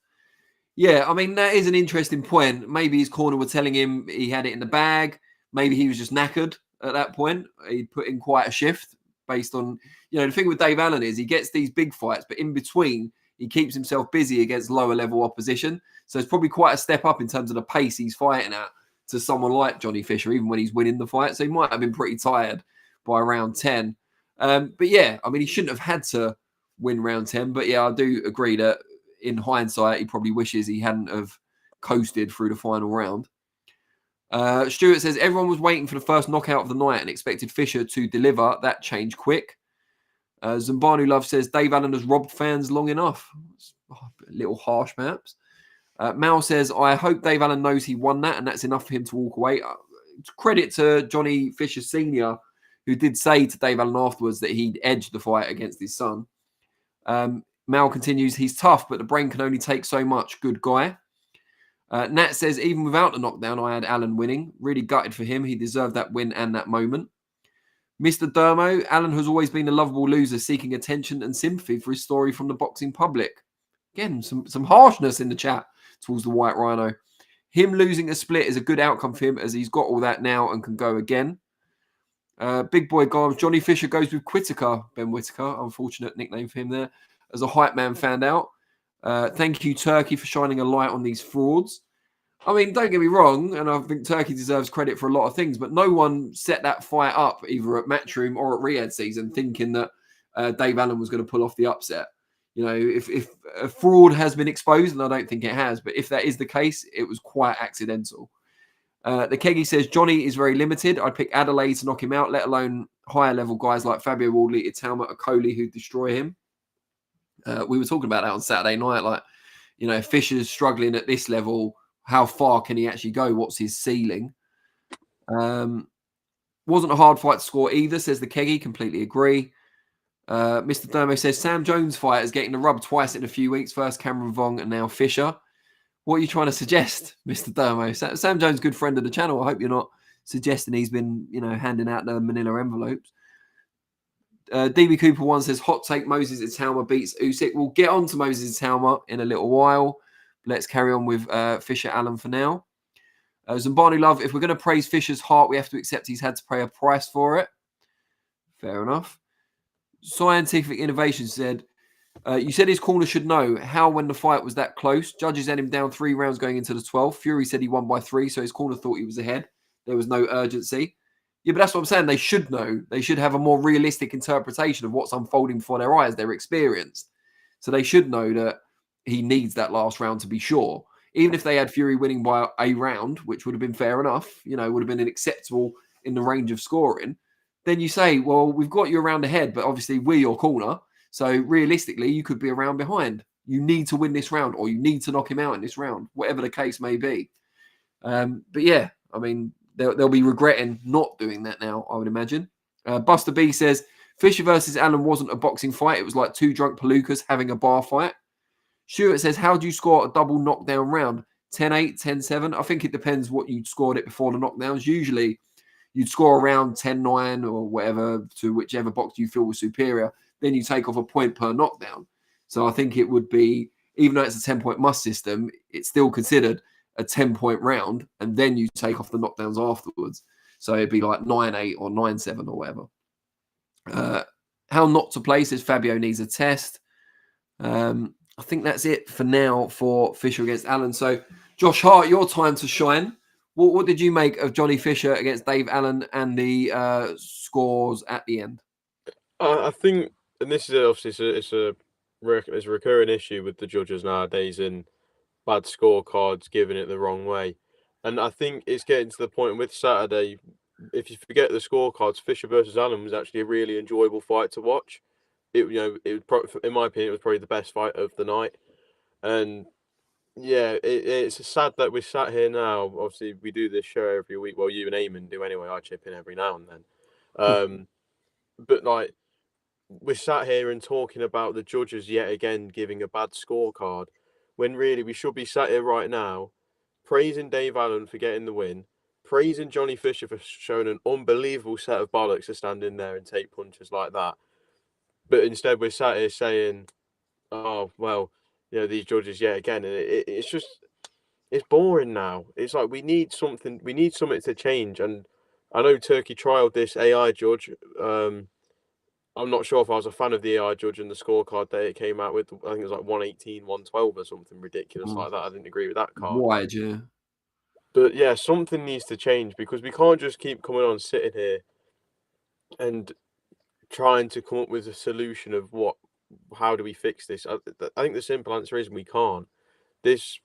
Yeah, I mean, that is an interesting point. Maybe his corner were telling him he had it in the bag. Maybe he was just knackered at that point. He put in quite a shift based on, the thing with Dave Allen is he gets these big fights, but in between, he keeps himself busy against lower level opposition. So it's probably quite a step up in terms of the pace he's fighting at to someone like Johnny Fisher, even when he's winning the fight. So he might have been pretty tired by round 10. But yeah, I mean, he shouldn't have had to win round 10. But yeah, I do agree that in hindsight, he probably wishes he hadn't have coasted through the final round. Stuart says, everyone was waiting for the first knockout of the night and expected Fisher to deliver. That changed quick. Zambanu Love says, Dave Allen has robbed fans long enough. It's a little harsh, perhaps. Mal says, I hope Dave Allen knows he won that and that's enough for him to walk away. Credit to Johnny Fisher Sr., who did say to Dave Allen afterwards that he'd edged the fight against his son. Mal continues, he's tough, but the brain can only take so much. Good guy. Nat says, even without the knockdown, I had Allen winning. Really gutted for him. He deserved that win and that moment. Mr. Dermo, Alan has always been a lovable loser seeking attention and sympathy for his story from the boxing public. Again, some harshness in the chat towards the White Rhino. Him losing a split is a good outcome for him as he's got all that now and can go again. Big Boy Garbs, Johnny Fisher goes with Whittaker, Ben Whittaker, unfortunate nickname for him there, as a hype man found out. Thank you, Turkey, for shining a light on these frauds. I mean, don't get me wrong, and I think Turkey deserves credit for a lot of things, but no one set that fight up either at Matchroom or at Riyadh season thinking that Dave Allen was going to pull off the upset. You know, if a fraud has been exposed, and I don't think it has, but if that is the case, it was quite accidental. The Keggy says, Johnny is very limited. I'd pick Adelaide to knock him out, let alone higher level guys like Fabio Wardley, Itauma, or Coley who'd destroy him. We were talking about that on Saturday night. Like, you know, if Fisher's struggling at this level, how far can he actually go? What's his ceiling? Wasn't a hard fight to score either, says the Keggy. Completely agree. Mr. Dermo says, Sam Jones fight is getting the rub twice in a few weeks. First Cameron Vong and now Fisher. What are you trying to suggest, Mr. Dermo? Sam Jones, good friend of the channel. I hope you're not suggesting he's been, you know, handing out the manila envelopes. DB Cooper 1 says, hot take, Moses Itauma beats Usyk. We'll get on to Moses Itauma in a little while. Let's carry on with Fisher Allen for now. Zambani Love, if we're going to praise Fisher's heart, we have to accept he's had to pay a price for it. Fair enough. Scientific Innovation said, you said his corner should know how when the fight was that close. Judges had him down 3 rounds going into the 12th. Fury said he won by 3, so his corner thought he was ahead. There was no urgency. Yeah, but that's what I'm saying. They should know. They should have a more realistic interpretation of what's unfolding before their eyes. They're experienced. So they should know that he needs that last round to be sure. Even if they had Fury winning by a round, which would have been fair enough, you know, would have been an acceptable in the range of scoring, then you say, well, we've got you around ahead, but obviously we're your corner. So realistically, you could be around behind. You need to win this round or you need to knock him out in this round, whatever the case may be. But yeah, I mean, they'll be regretting not doing that now, I would imagine. Buster B says, Fisher versus Allen wasn't a boxing fight. It was like 2 drunk palookas having a bar fight. Stuart says, how do you score a double knockdown round? 10-8, 10-7? I think it depends what you'd scored it before the knockdowns. Usually, you'd score around 10-9 or whatever to whichever box you feel was superior. Then you take off a point per knockdown. So I think it would be, even though it's a 10-point must system, it's still considered a 10-point round, and then you take off the knockdowns afterwards. So it'd be like 9-8 or 9-7 or whatever. How not to play says Fabio needs a test. I think that's it for now for Fisher against Allen. So, Josh Hart, your time to shine. What did you make of Johnny Fisher against Dave Allen and the scores at the end? I think, and this is obviously it's a recurring issue with the judges nowadays in bad scorecards, giving it the wrong way. And I think it's getting to the point with Saturday, if you forget the scorecards, Fisher versus Allen was actually a really enjoyable fight to watch. It in my opinion, it was probably the best fight of the night. And yeah, it's sad that we're sat here now. Obviously, we do this show every week. Well, you and Ayman do anyway. I chip in every now and then. But like, we're sat here and talking about the judges yet again giving a bad scorecard, when really we should be sat here right now praising Dave Allen for getting the win, praising Johnny Fisher for showing an unbelievable set of bollocks to stand in there and take punches like that. But instead, we're sat here saying, "Oh well, you know, these judges yet again," and it's just, it's boring now. It's like we need something to change. And I know Turkey trialed this AI judge. I'm not sure if I was a fan of the AI judge and the scorecard that it came out with. I think it was like 118, 112 or something ridiculous like that. I didn't agree with that card. Wide, yeah. But yeah, something needs to change because we can't just keep coming on sitting here and trying to come up with a solution of how do we fix this. I think the simple answer is we can't. These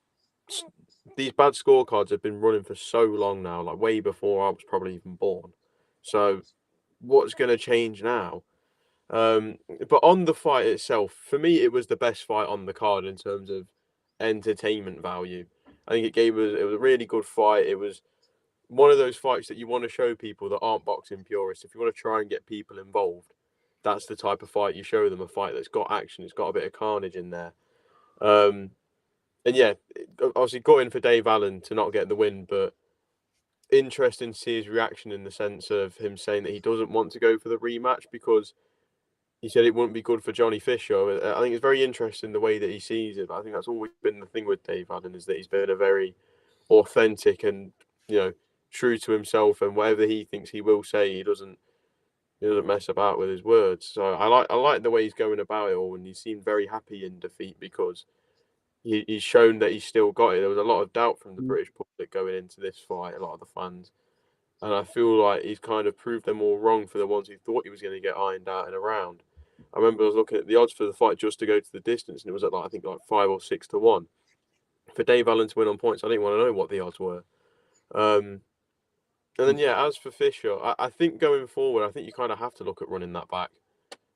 bad scorecards have been running for so long now, like way before I was probably even born. So what's going to change now? But on the fight itself, for me, it was the best fight on the card in terms of entertainment value. I think it was a really good fight. It was one of those fights that you want to show people that aren't boxing purists. If you want to try and get people involved, that's the type of fight you show them, a fight that's got action, it's got a bit of carnage in there. And yeah, obviously got in for Dave Allen to not get the win, but interesting to see his reaction in the sense of him saying that he doesn't want to go for the rematch because he said it wouldn't be good for Johnny Fisher. I think it's very interesting the way that he sees it. But I think that's always been the thing with Dave Allen, is that he's been a very authentic and, you know, true to himself, and whatever he thinks he will say, he doesn't mess about with his words. So I like the way he's going about it all, and he seemed very happy in defeat because he's shown that he's still got it. There was a lot of doubt from the British public going into this fight, a lot of the fans. And I feel like he's kind of proved them all wrong for the ones who thought he was going to get ironed out in a round. I remember I was looking at the odds for the fight just to go to the distance, and it was at I think 5 or 6 to 1 for Dave Allen to win on points. I didn't want to know what the odds were. And then as for Fisher, I think going forward, I think you kind of have to look at running that back.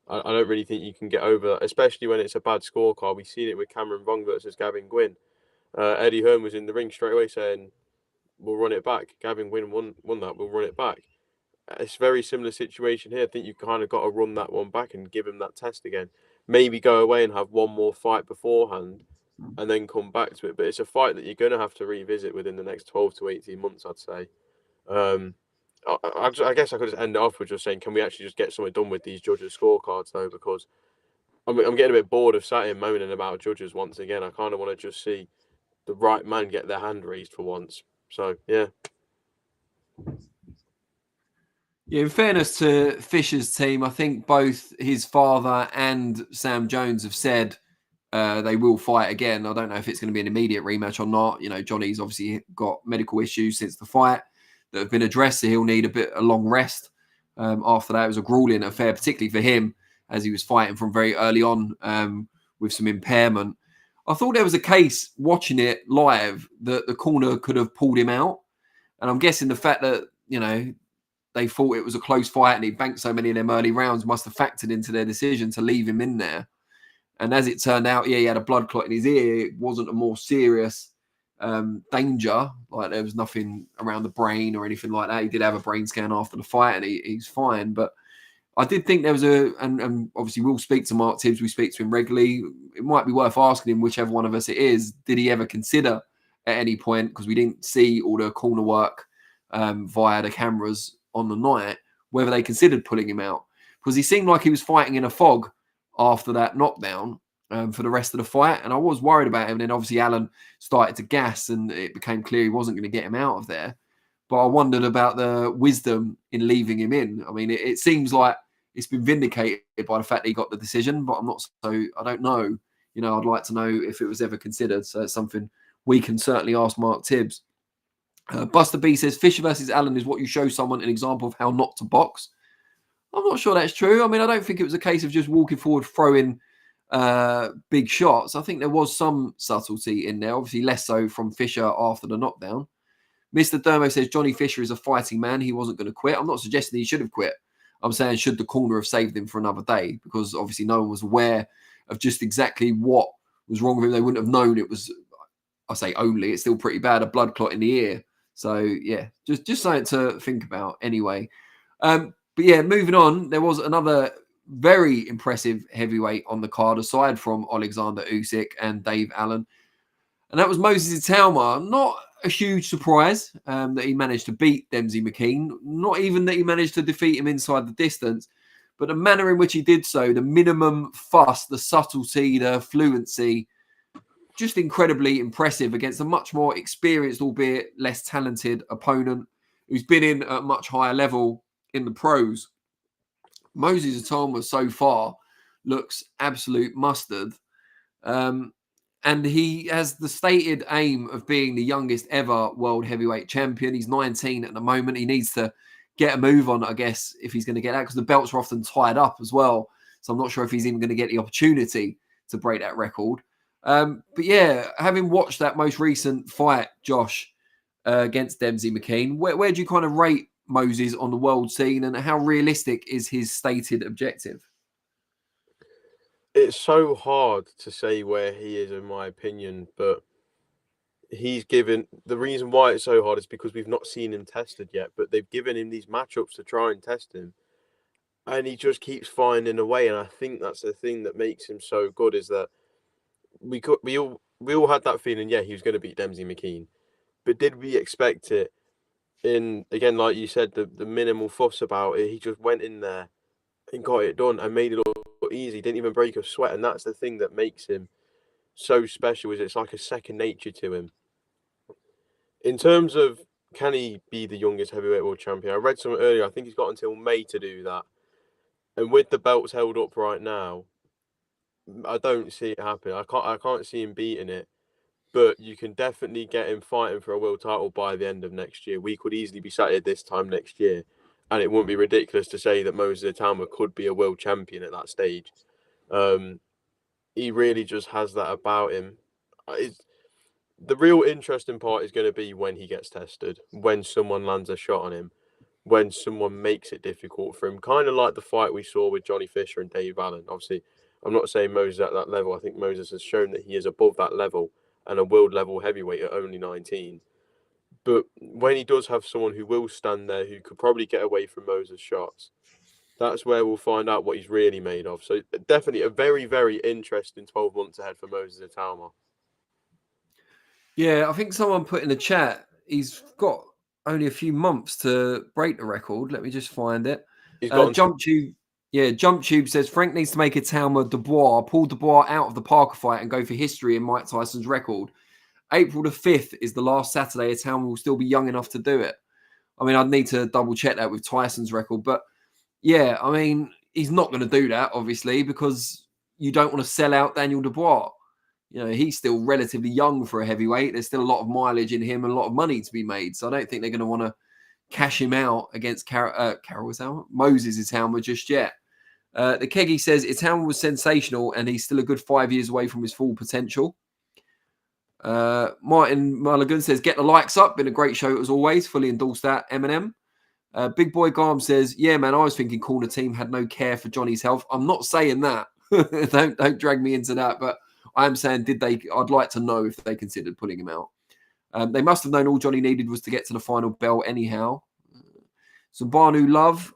I don't really think you can get over that, especially when it's a bad scorecard. We've seen it with Cameron Vong versus Gavin Gwynn. Eddie Hearn was in the ring straight away saying, "We'll run it back." Gavin Gwynn won that. We'll run it back. It's a very similar situation here. I think you've kind of got to run that one back and give him that test again. Maybe go away and have one more fight beforehand and then come back to it. But it's a fight that you're going to have to revisit within the next 12 to 18 months, I'd say. I guess I could just end it off with just saying, can we actually just get something done with these judges' scorecards, though? Because I'm getting a bit bored of sat here moaning about judges once again. I kind of want to just see the right man get their hand raised for once. So, yeah. Yeah, in fairness to Fisher's team, I think both his father and Sam Jones have said they will fight again. I don't know if it's going to be an immediate rematch or not. You know, Johnny's obviously got medical issues since the fight that have been addressed, so he'll need a long rest. After that, it was a grueling affair, particularly for him, as he was fighting from very early on with some impairment. I thought there was a case watching it live that the corner could have pulled him out. And I'm guessing the fact that, you know, they thought it was a close fight and he banked so many of them early rounds must have factored into their decision to leave him in there. And as it turned out, he had a blood clot in his ear. It wasn't a more serious danger. Like, there was nothing around the brain or anything like that. He did have a brain scan after the fight and he's fine. But I did think there was and obviously we'll speak to Mark Tibbs. We speak to him regularly. It might be worth asking him, whichever one of us it is, did he ever consider at any point, because we didn't see all the corner work via the cameras on the night, whether they considered pulling him out, because he seemed like he was fighting in a fog after that knockdown for the rest of the fight, and I was worried about him. And then obviously Allen started to gas and it became clear he wasn't going to get him out of there. But I wondered about the wisdom in leaving him in. I mean, it seems like it's been vindicated by the fact that he got the decision, but I don't know. You know, I'd like to know if it was ever considered. So it's something we can certainly ask Mark Tibbs. Buster B says, Fisher versus Allen is what you show someone an example of how not to box. I'm not sure that's true. I mean, I don't think it was a case of just walking forward, throwing big shots. I think there was some subtlety in there, obviously less so from Fisher after the knockdown. Mr. Dermo says, Johnny Fisher is a fighting man. He wasn't going to quit. I'm not suggesting he should have quit. I'm saying, should the corner have saved him for another day? Because obviously no one was aware of just exactly what was wrong with him. They wouldn't have known it was, I say only, it's still pretty bad, a blood clot in the ear. So, yeah, just something to think about anyway. But, yeah, moving on, there was another very impressive heavyweight on the card, aside from Oleksandr Usyk and Dave Allen. And that was Moses Itauma. Not a huge surprise that he managed to beat Demsey McKean. Not even that he managed to defeat him inside the distance. But the manner in which he did so, the minimum fuss, the subtlety, the fluency, just incredibly impressive against a much more experienced, albeit less talented opponent who's been in at a much higher level in the pros. Moses Itauma so far looks absolute mustard. And he has the stated aim of being the youngest ever world heavyweight champion. He's 19 at the moment. He needs to get a move on, I guess, if he's going to get that, because the belts are often tied up as well. So I'm not sure if he's even going to get the opportunity to break that record. But yeah, having watched that most recent fight, Josh, against Demsey McKean, where do you kind of rate Moses on the world scene, and how realistic is his stated objective? It's so hard to say where he is, in my opinion, but he's given, the reason why it's so hard is because we've not seen him tested yet, but they've given him these matchups to try and test him, and he just keeps finding a way. And I think that's the thing that makes him so good, is that we all had that feeling, yeah, he was going to beat Demsey McKean, but did we expect it again, like you said, the minimal fuss about it. He just went in there and got it done and made it look easy. Didn't even break a sweat, and that's the thing that makes him so special. Is it's like a second nature to him. In terms of can he be the youngest heavyweight world champion? I read something earlier. I think he's got until May to do that. And with the belts held up right now, I don't see it happening. I can't see him beating it. But you can definitely get him fighting for a world title by the end of next year. We could easily be sat here this time next year, and it wouldn't be ridiculous to say that Moses Itauma could be a world champion at that stage. He really just has that about him. The real interesting part is going to be when he gets tested, when someone lands a shot on him, when someone makes it difficult for him. Kind of like the fight we saw with Johnny Fisher and Dave Allen. Obviously, I'm not saying Moses at that level. I think Moses has shown that he is above that level and a world level heavyweight at only 19. But when he does have someone who will stand there, who could probably get away from Moses' shots, that's where we'll find out what he's really made of. So definitely a very, very interesting 12 months ahead for Moses Itauma. Yeah, I think someone put in the chat, he's got only a few months to break the record. Let me just find it. He's got Jump Tube says Frank needs to make Itauma Dubois, pull Dubois out of the Parker fight and go for history in Mike Tyson's record. April the 5th is the last Saturday. Itauma will still be young enough to do it. I mean, I'd need to double check that with Tyson's record. But yeah, I mean, he's not going to do that, obviously, because you don't want to sell out Daniel Dubois. You know, he's still relatively young for a heavyweight. There's still a lot of mileage in him and a lot of money to be made. So I don't think they're going to want to cash him out against Moses Itauma just yet. The Keggy says Itauma was sensational and he's still a good 5 years away from his full potential. Martin Mulligan says, get the likes up. Been a great show as always. Fully endorse that, Eminem. Big Boy Garm says, yeah, man, I was thinking corner team had no care for Johnny's health. I'm not saying that. don't drag me into that. But I am saying, I'd like to know if they considered putting him out. They must have known all Johnny needed was to get to the final bell anyhow. Zambanu Love.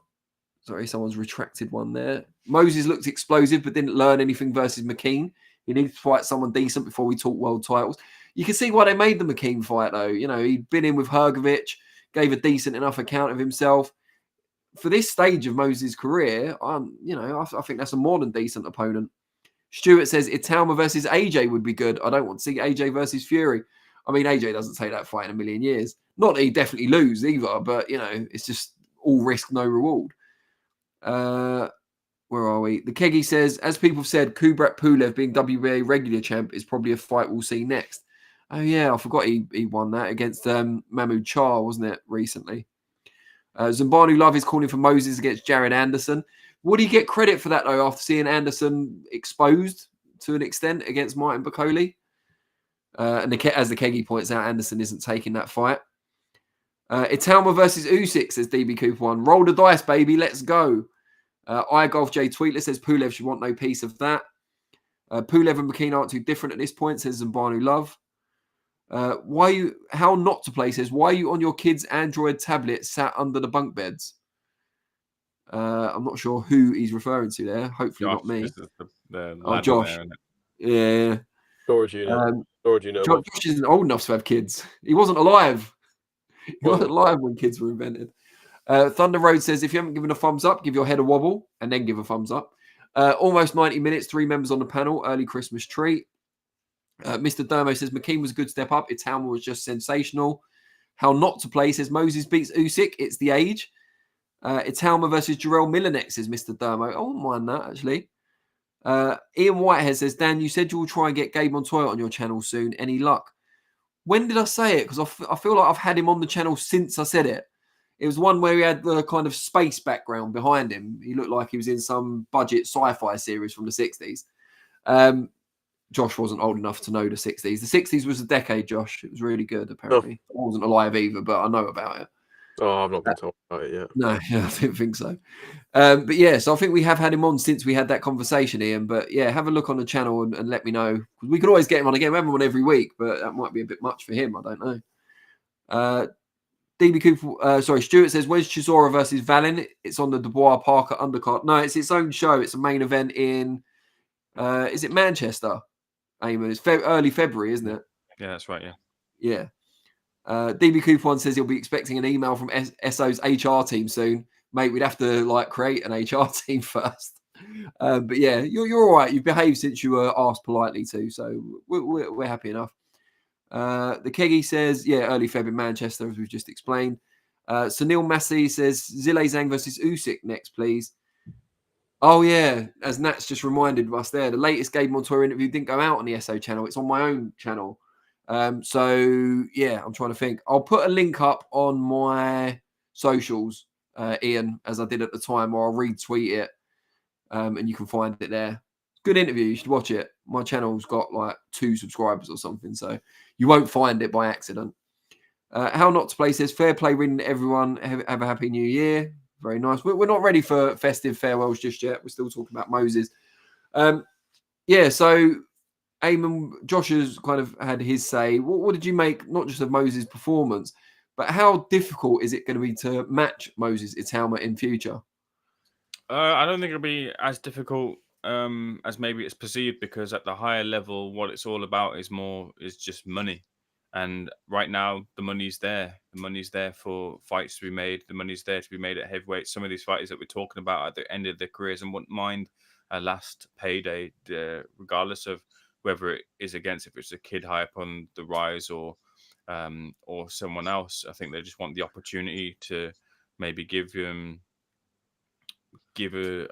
Sorry, someone's retracted one there. Moses looked explosive, but didn't learn anything versus McKean. He needed to fight someone decent before we talk world titles. You can see why they made the McKean fight, though. You know, he'd been in with Hrgovic, gave a decent enough account of himself. For this stage of Moses' career, I think that's a more than decent opponent. Stuart says Itauma versus AJ would be good. I don't want to see AJ versus Fury. I mean, AJ doesn't take that fight in a million years. Not that he'd definitely lose either, but, you know, it's just all risk, no reward. Where are we? The Keggy says, as people have said, Kubrat Pulev being WBA regular champ is probably a fight we'll see next. Oh, yeah, I forgot he won that against Mahmoud Char, wasn't it, recently? Zambanu Love is calling for Moses against Jared Anderson. Would he get credit for that, though, after seeing Anderson exposed to an extent against Martin Bakole? And as the Keggy points out, Anderson isn't taking that fight. Itauma versus Usyk, says DB Cooper 1. Roll the dice, baby. Let's go. iGolf J Tweetless says Pulev should want no piece of that. Pulev and McKean aren't too different at this point, says Zambanu Love. How not to play says, why are you on your kid's Android tablet sat under the bunk beds? I'm not sure who he's referring to there. Hopefully Josh, not me. Josh. Yeah. Storage unit. Josh isn't old enough to have kids. He wasn't alive. He wasn't alive when kids were invented. Thunder Road says, if you haven't given a thumbs up, give your head a wobble and then give a thumbs up. Almost 90 minutes, 3 members on the panel. Early Christmas treat. Mr. Dermo says, McKean was a good step up. Itauma was just sensational. How not to play says, Moses beats Usyk. It's the age. Itauma versus Jarrell Millanek, says Mr. Dermo. I wouldn't mind that, actually. Ian Whitehead says, Dan, you said you will try and get Gabe Montoya on your channel soon. Any luck? When did I say it? Because I feel like I've had him on the channel since I said it. It was one where he had the kind of space background behind him. He looked like he was in some budget sci-fi series from the 60s. Josh wasn't old enough to know the 60s. The 60s was a decade, Josh. It was really good, apparently. I wasn't alive either, but I know about it. Oh, I've not been told about it yet. No, I didn't think so. But yeah, so I think we have had him on since we had that conversation, Ian. But yeah, have a look on the channel and let me know. We could always get him on again. We have him on every week, but that might be a bit much for him. I don't know. DB Cooper, Stuart says, where's Chisora versus Valin? It's on the Dubois Parker undercard. No, it's its own show. It's a main event in, is it Manchester? Ayman, it's early February, isn't it? Yeah, that's right, yeah. Yeah. DB Coupon says he'll be expecting an email from SO's HR team soon. Mate, we'd have to like create an HR team first. But yeah, you're all right. You've behaved since you were asked politely to, so we're happy enough. The Keggy says, yeah, early Feb in Manchester, as we've just explained. Sunil Massey says, Zile Zhang versus Usyk next, please. Oh, yeah, as Nat's just reminded us there, the latest Gabe Montoya interview didn't go out on the SO channel. It's on my own channel. So, yeah, I'm trying to think. I'll put a link up on my socials, Ian, as I did at the time, or I'll retweet it, and you can find it there. Good interview. You should watch it. My channel's got like 2 subscribers or something, so you won't find it by accident. How Not to Play says, fair play, ring everyone. Have a happy new year. Very nice. We're not ready for festive farewells just yet. We're still talking about Moses. Yeah, so Ayman, Josh has kind of had his say. What did you make, not just of Moses' performance, but how difficult is it going to be to match Moses Itauma in future? I don't think it'll be as difficult as maybe it's perceived, because at the higher level, what it's all about is just money. And right now, the money's there. The money's there for fights to be made. The money's there to be made at heavyweight. Some of these fighters that we're talking about at the end of their careers and wouldn't mind a last payday, regardless of whether it is against, if it's a kid high up on the rise or someone else. I think they just want the opportunity to maybe give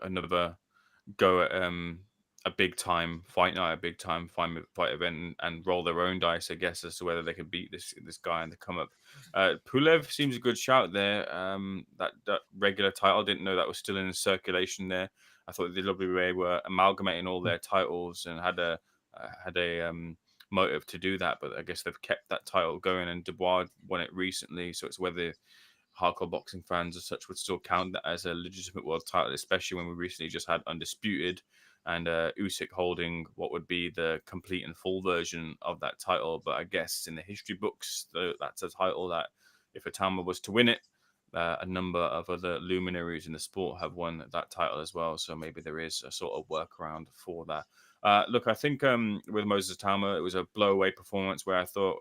another go at a big time fight night, a big time fight event, and roll their own dice, I guess, as to whether they can beat this guy and to come up. Pulev seems a good shout there. That regular title, didn't know that was still in circulation there. I thought the WBA were amalgamating all their titles and had a motive to do that, but I guess they've kept that title going, and Dubois won it recently, so it's whether hardcore boxing fans as such would still count that as a legitimate world title, especially when we recently just had Undisputed and Usyk holding what would be the complete and full version of that title. But I guess in the history books, that's a title that if Ituma was to win it, a number of other luminaries in the sport have won that title as well. So maybe there is a sort of workaround for that. Look, I think with Moses Itauma, it was a blow-away performance where I thought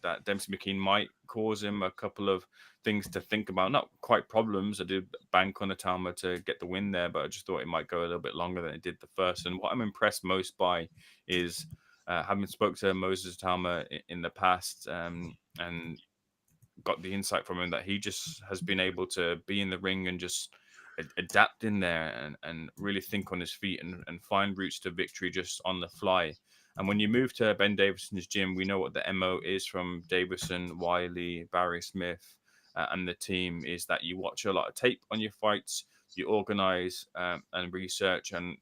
that Dempsey McKean might cause him a couple of things to think about. Not quite problems. I did bank on Itauma to get the win there, but I just thought it might go a little bit longer than it did the first. And what I'm impressed most by is having spoke to Moses Itauma in the past and got the insight from him that he just has been able to be in the ring and just adapt in there and really think on his feet and find routes to victory just on the fly. And when you move to Ben Davison's gym, we know what the MO is from Davison, Wiley, Barry Smith, and the team is that you watch a lot of tape on your fights, you organize and research and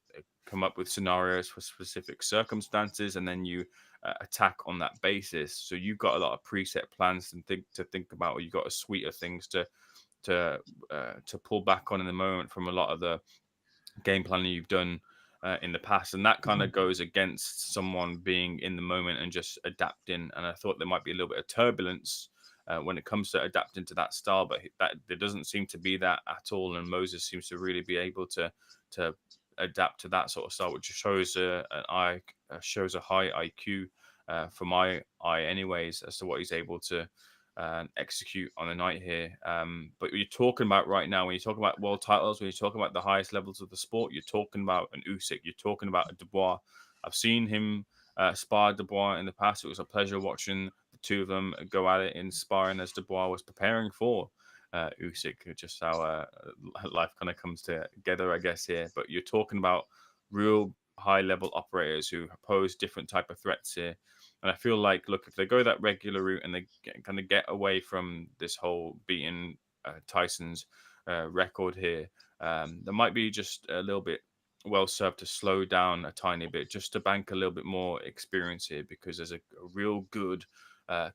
come up with scenarios for specific circumstances, and then you attack on that basis. So you've got a lot of preset plans to think about, or you've got a suite of things to pull back on in the moment from a lot of the game planning you've done in the past, and that kind of goes against someone being in the moment and just adapting. And I thought there might be a little bit of turbulence when it comes to adapting to that style, but that there doesn't seem to be that at all. And Moses seems to really be able to adapt to that sort of style, which shows shows a high IQ for my eye, anyways, as to what he's able to execute on the night here. But you're talking about right now, when you're talking about world titles, when you're talking about the highest levels of the sport, you're talking about an Usyk, you're talking about a Dubois. I've seen him spar Dubois in the past. It was a pleasure watching the two of them go at it in sparring as Dubois was preparing for Usyk. Just how life kind of comes together, I guess, here. But you're talking about real high-level operators who pose different type of threats here. And I feel like, look, if they go that regular route and they kind of get away from this whole beating Tyson's record here, there might be just a little bit well served to slow down a tiny bit, just to bank a little bit more experience here, because there's a real good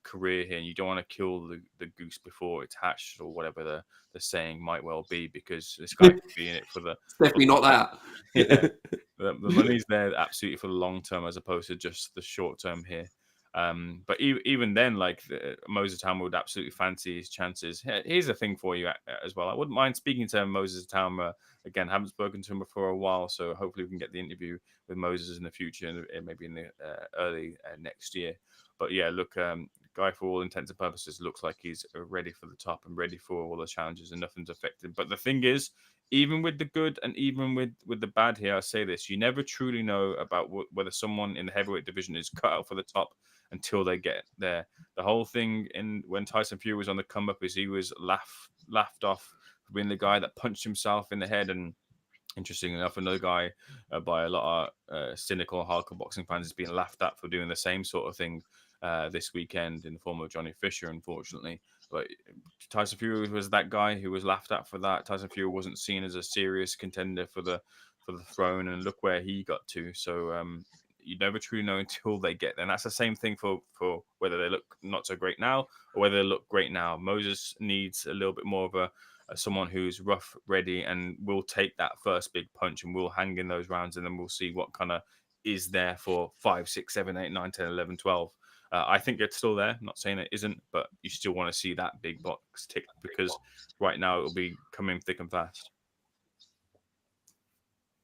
career here, and you don't want to kill the goose before it's hatched, or whatever the saying might well be, because this guy could be in it for the... It's definitely not that. Yeah. The money's there absolutely for the long term, as opposed to just the short term here. But even then, like Moses Itauma would absolutely fancy his chances. Here's the thing for you as well. I wouldn't mind speaking to Moses Itauma again. Haven't spoken to him for a while, so hopefully we can get the interview with Moses in the future, and maybe in the early next year. But yeah, look, guy, for all intents and purposes, looks like he's ready for the top and ready for all the challenges, and nothing's affected. But the thing is, even with the good and even with the bad here, I say this: you never truly know about whether someone in the heavyweight division is cut out for the top until they get there. The whole thing when Tyson Fury was on the come up is he was laughed off for being the guy that punched himself in the head. And interesting enough, another guy by a lot of cynical hardcore boxing fans is being laughed at for doing the same sort of thing this weekend in the form of Johnny Fisher, unfortunately. But Tyson Fury was that guy who was laughed at for that. Tyson Fury wasn't seen as a serious contender for the throne, and look where he got to. So you never truly know until they get there. And that's the same thing for whether they look not so great now or whether they look great now. Moses needs a little bit more of someone who's rough, ready, and will take that first big punch and will hang in those rounds, and then we'll see what kind of is there for 5, 6, 7, 8, 9, 10, 11, 12. I think it's still there. I'm not saying it isn't, but you still want to see that big box tick because right now it will be coming thick and fast.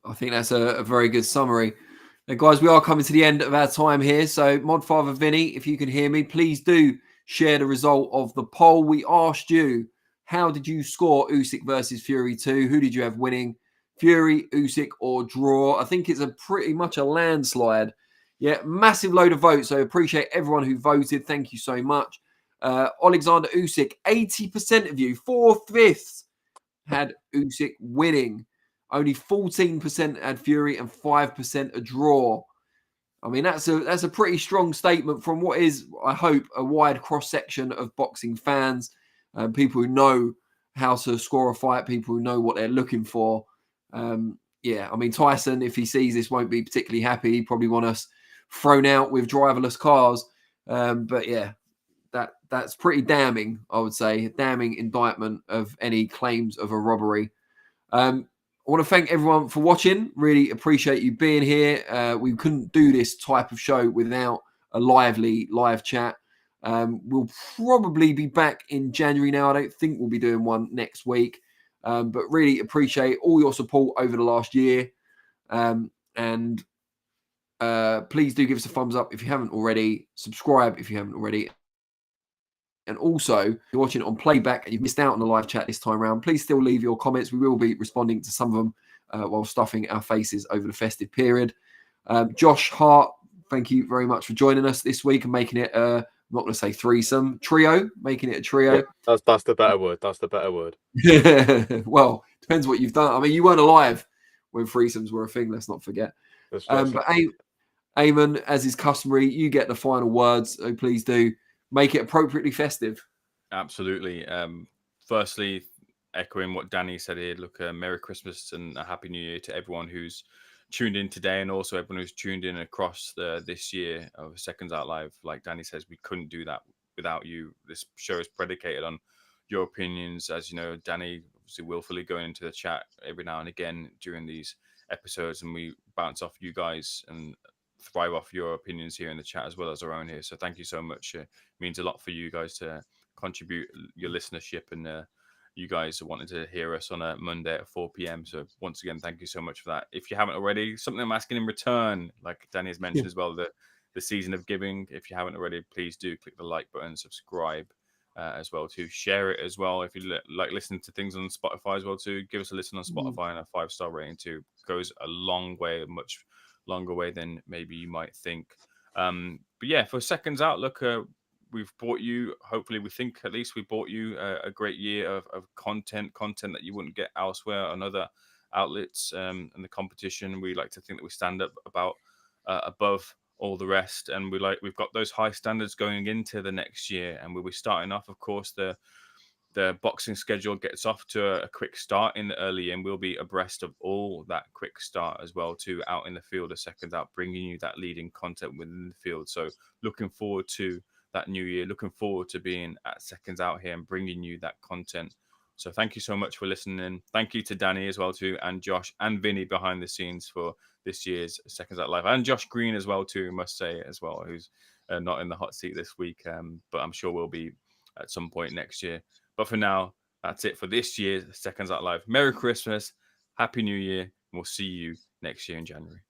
I think that's a very good summary. Now, guys, we are coming to the end of our time here. So, Modfather Vinny, if you can hear me, please do share the result of the poll. We asked you, how did you score Usyk versus Fury 2? Who did you have winning? Fury, Usyk, or draw? I think it's a pretty much a landslide. Yeah, massive load of votes. So appreciate everyone who voted. Thank you so much. Oleksandr Usyk, 80% of you, 4/5 had Usyk winning. Only 14% had Fury and 5% a draw. I mean, that's a pretty strong statement from what is, I hope, a wide cross-section of boxing fans, people who know how to score a fight, people who know what they're looking for. Yeah, I mean, Tyson, if he sees this, won't be particularly happy. He'd probably want us thrown out with driverless cars. But yeah, that's pretty damning, I would say. A damning indictment of any claims of a robbery. I want to thank everyone for watching. Really appreciate you being here. We couldn't do this type of show without a lively live chat. We'll probably be back in January now. I don't think we'll be doing one next week. But really appreciate all your support over the last year. And please do give us a thumbs up if you haven't already. Subscribe if you haven't already. And also, if you're watching it on playback and you've missed out on the live chat this time around, please still leave your comments. We will be responding to some of them while stuffing our faces over the festive period. Josh Hart, thank you very much for joining us this week and making it, I'm not going to say threesome, trio, making it a trio. Yeah, that's the better word. That's the better word. Well, depends what you've done. I mean, you weren't alive when threesomes were a thing, let's not forget. But Ayman, as is customary, you get the final words, so please do. Make it appropriately festive. Absolutely. Firstly, echoing what Danny said here, look, Merry Christmas and a Happy New Year to everyone who's tuned in today and also everyone who's tuned in across this year of Seconds Out Live. Like Danny says, we couldn't do that without you. This show is predicated on your opinions. As you know, Danny obviously willfully going into the chat every now and again during these episodes, and we bounce off you guys and thrive off your opinions here in the chat as well as our own here. So thank you so much. It means a lot for you guys to contribute your listenership, and you guys wanted to hear us on a Monday at 4 p.m. So once again, thank you so much for that. If you haven't already, something I'm asking in return, like Danny has mentioned as well, the season of giving. If you haven't already, please do click the like button, subscribe as well too. Share it as well. If you like listening to things on Spotify as well too, give us a listen on Spotify and a 5-star rating too. Goes a long way, much longer way than maybe you might think. But yeah, for Seconds Out, look, we've brought you, hopefully we think at least we brought you a great year of content that you wouldn't get elsewhere on other outlets and the competition. We like to think that we stand up above all the rest, and we've got those high standards going into the next year, and we'll be starting off, of course, the boxing schedule gets off to a quick start in the early, and we'll be abreast of all that quick start as well too, out in the field of Seconds Out, bringing you that leading content within the field. So looking forward to that new year, looking forward to being at Seconds Out here and bringing you that content. So thank you so much for listening. Thank you to Danny as well too, and Josh and Vinny behind the scenes for this year's Seconds Out Live, and Josh Green as well too, must say as well, who's not in the hot seat this week, but I'm sure will be at some point next year. But for now, that's it for this year's Seconds Out Live. Merry Christmas, Happy New Year, and we'll see you next year in January.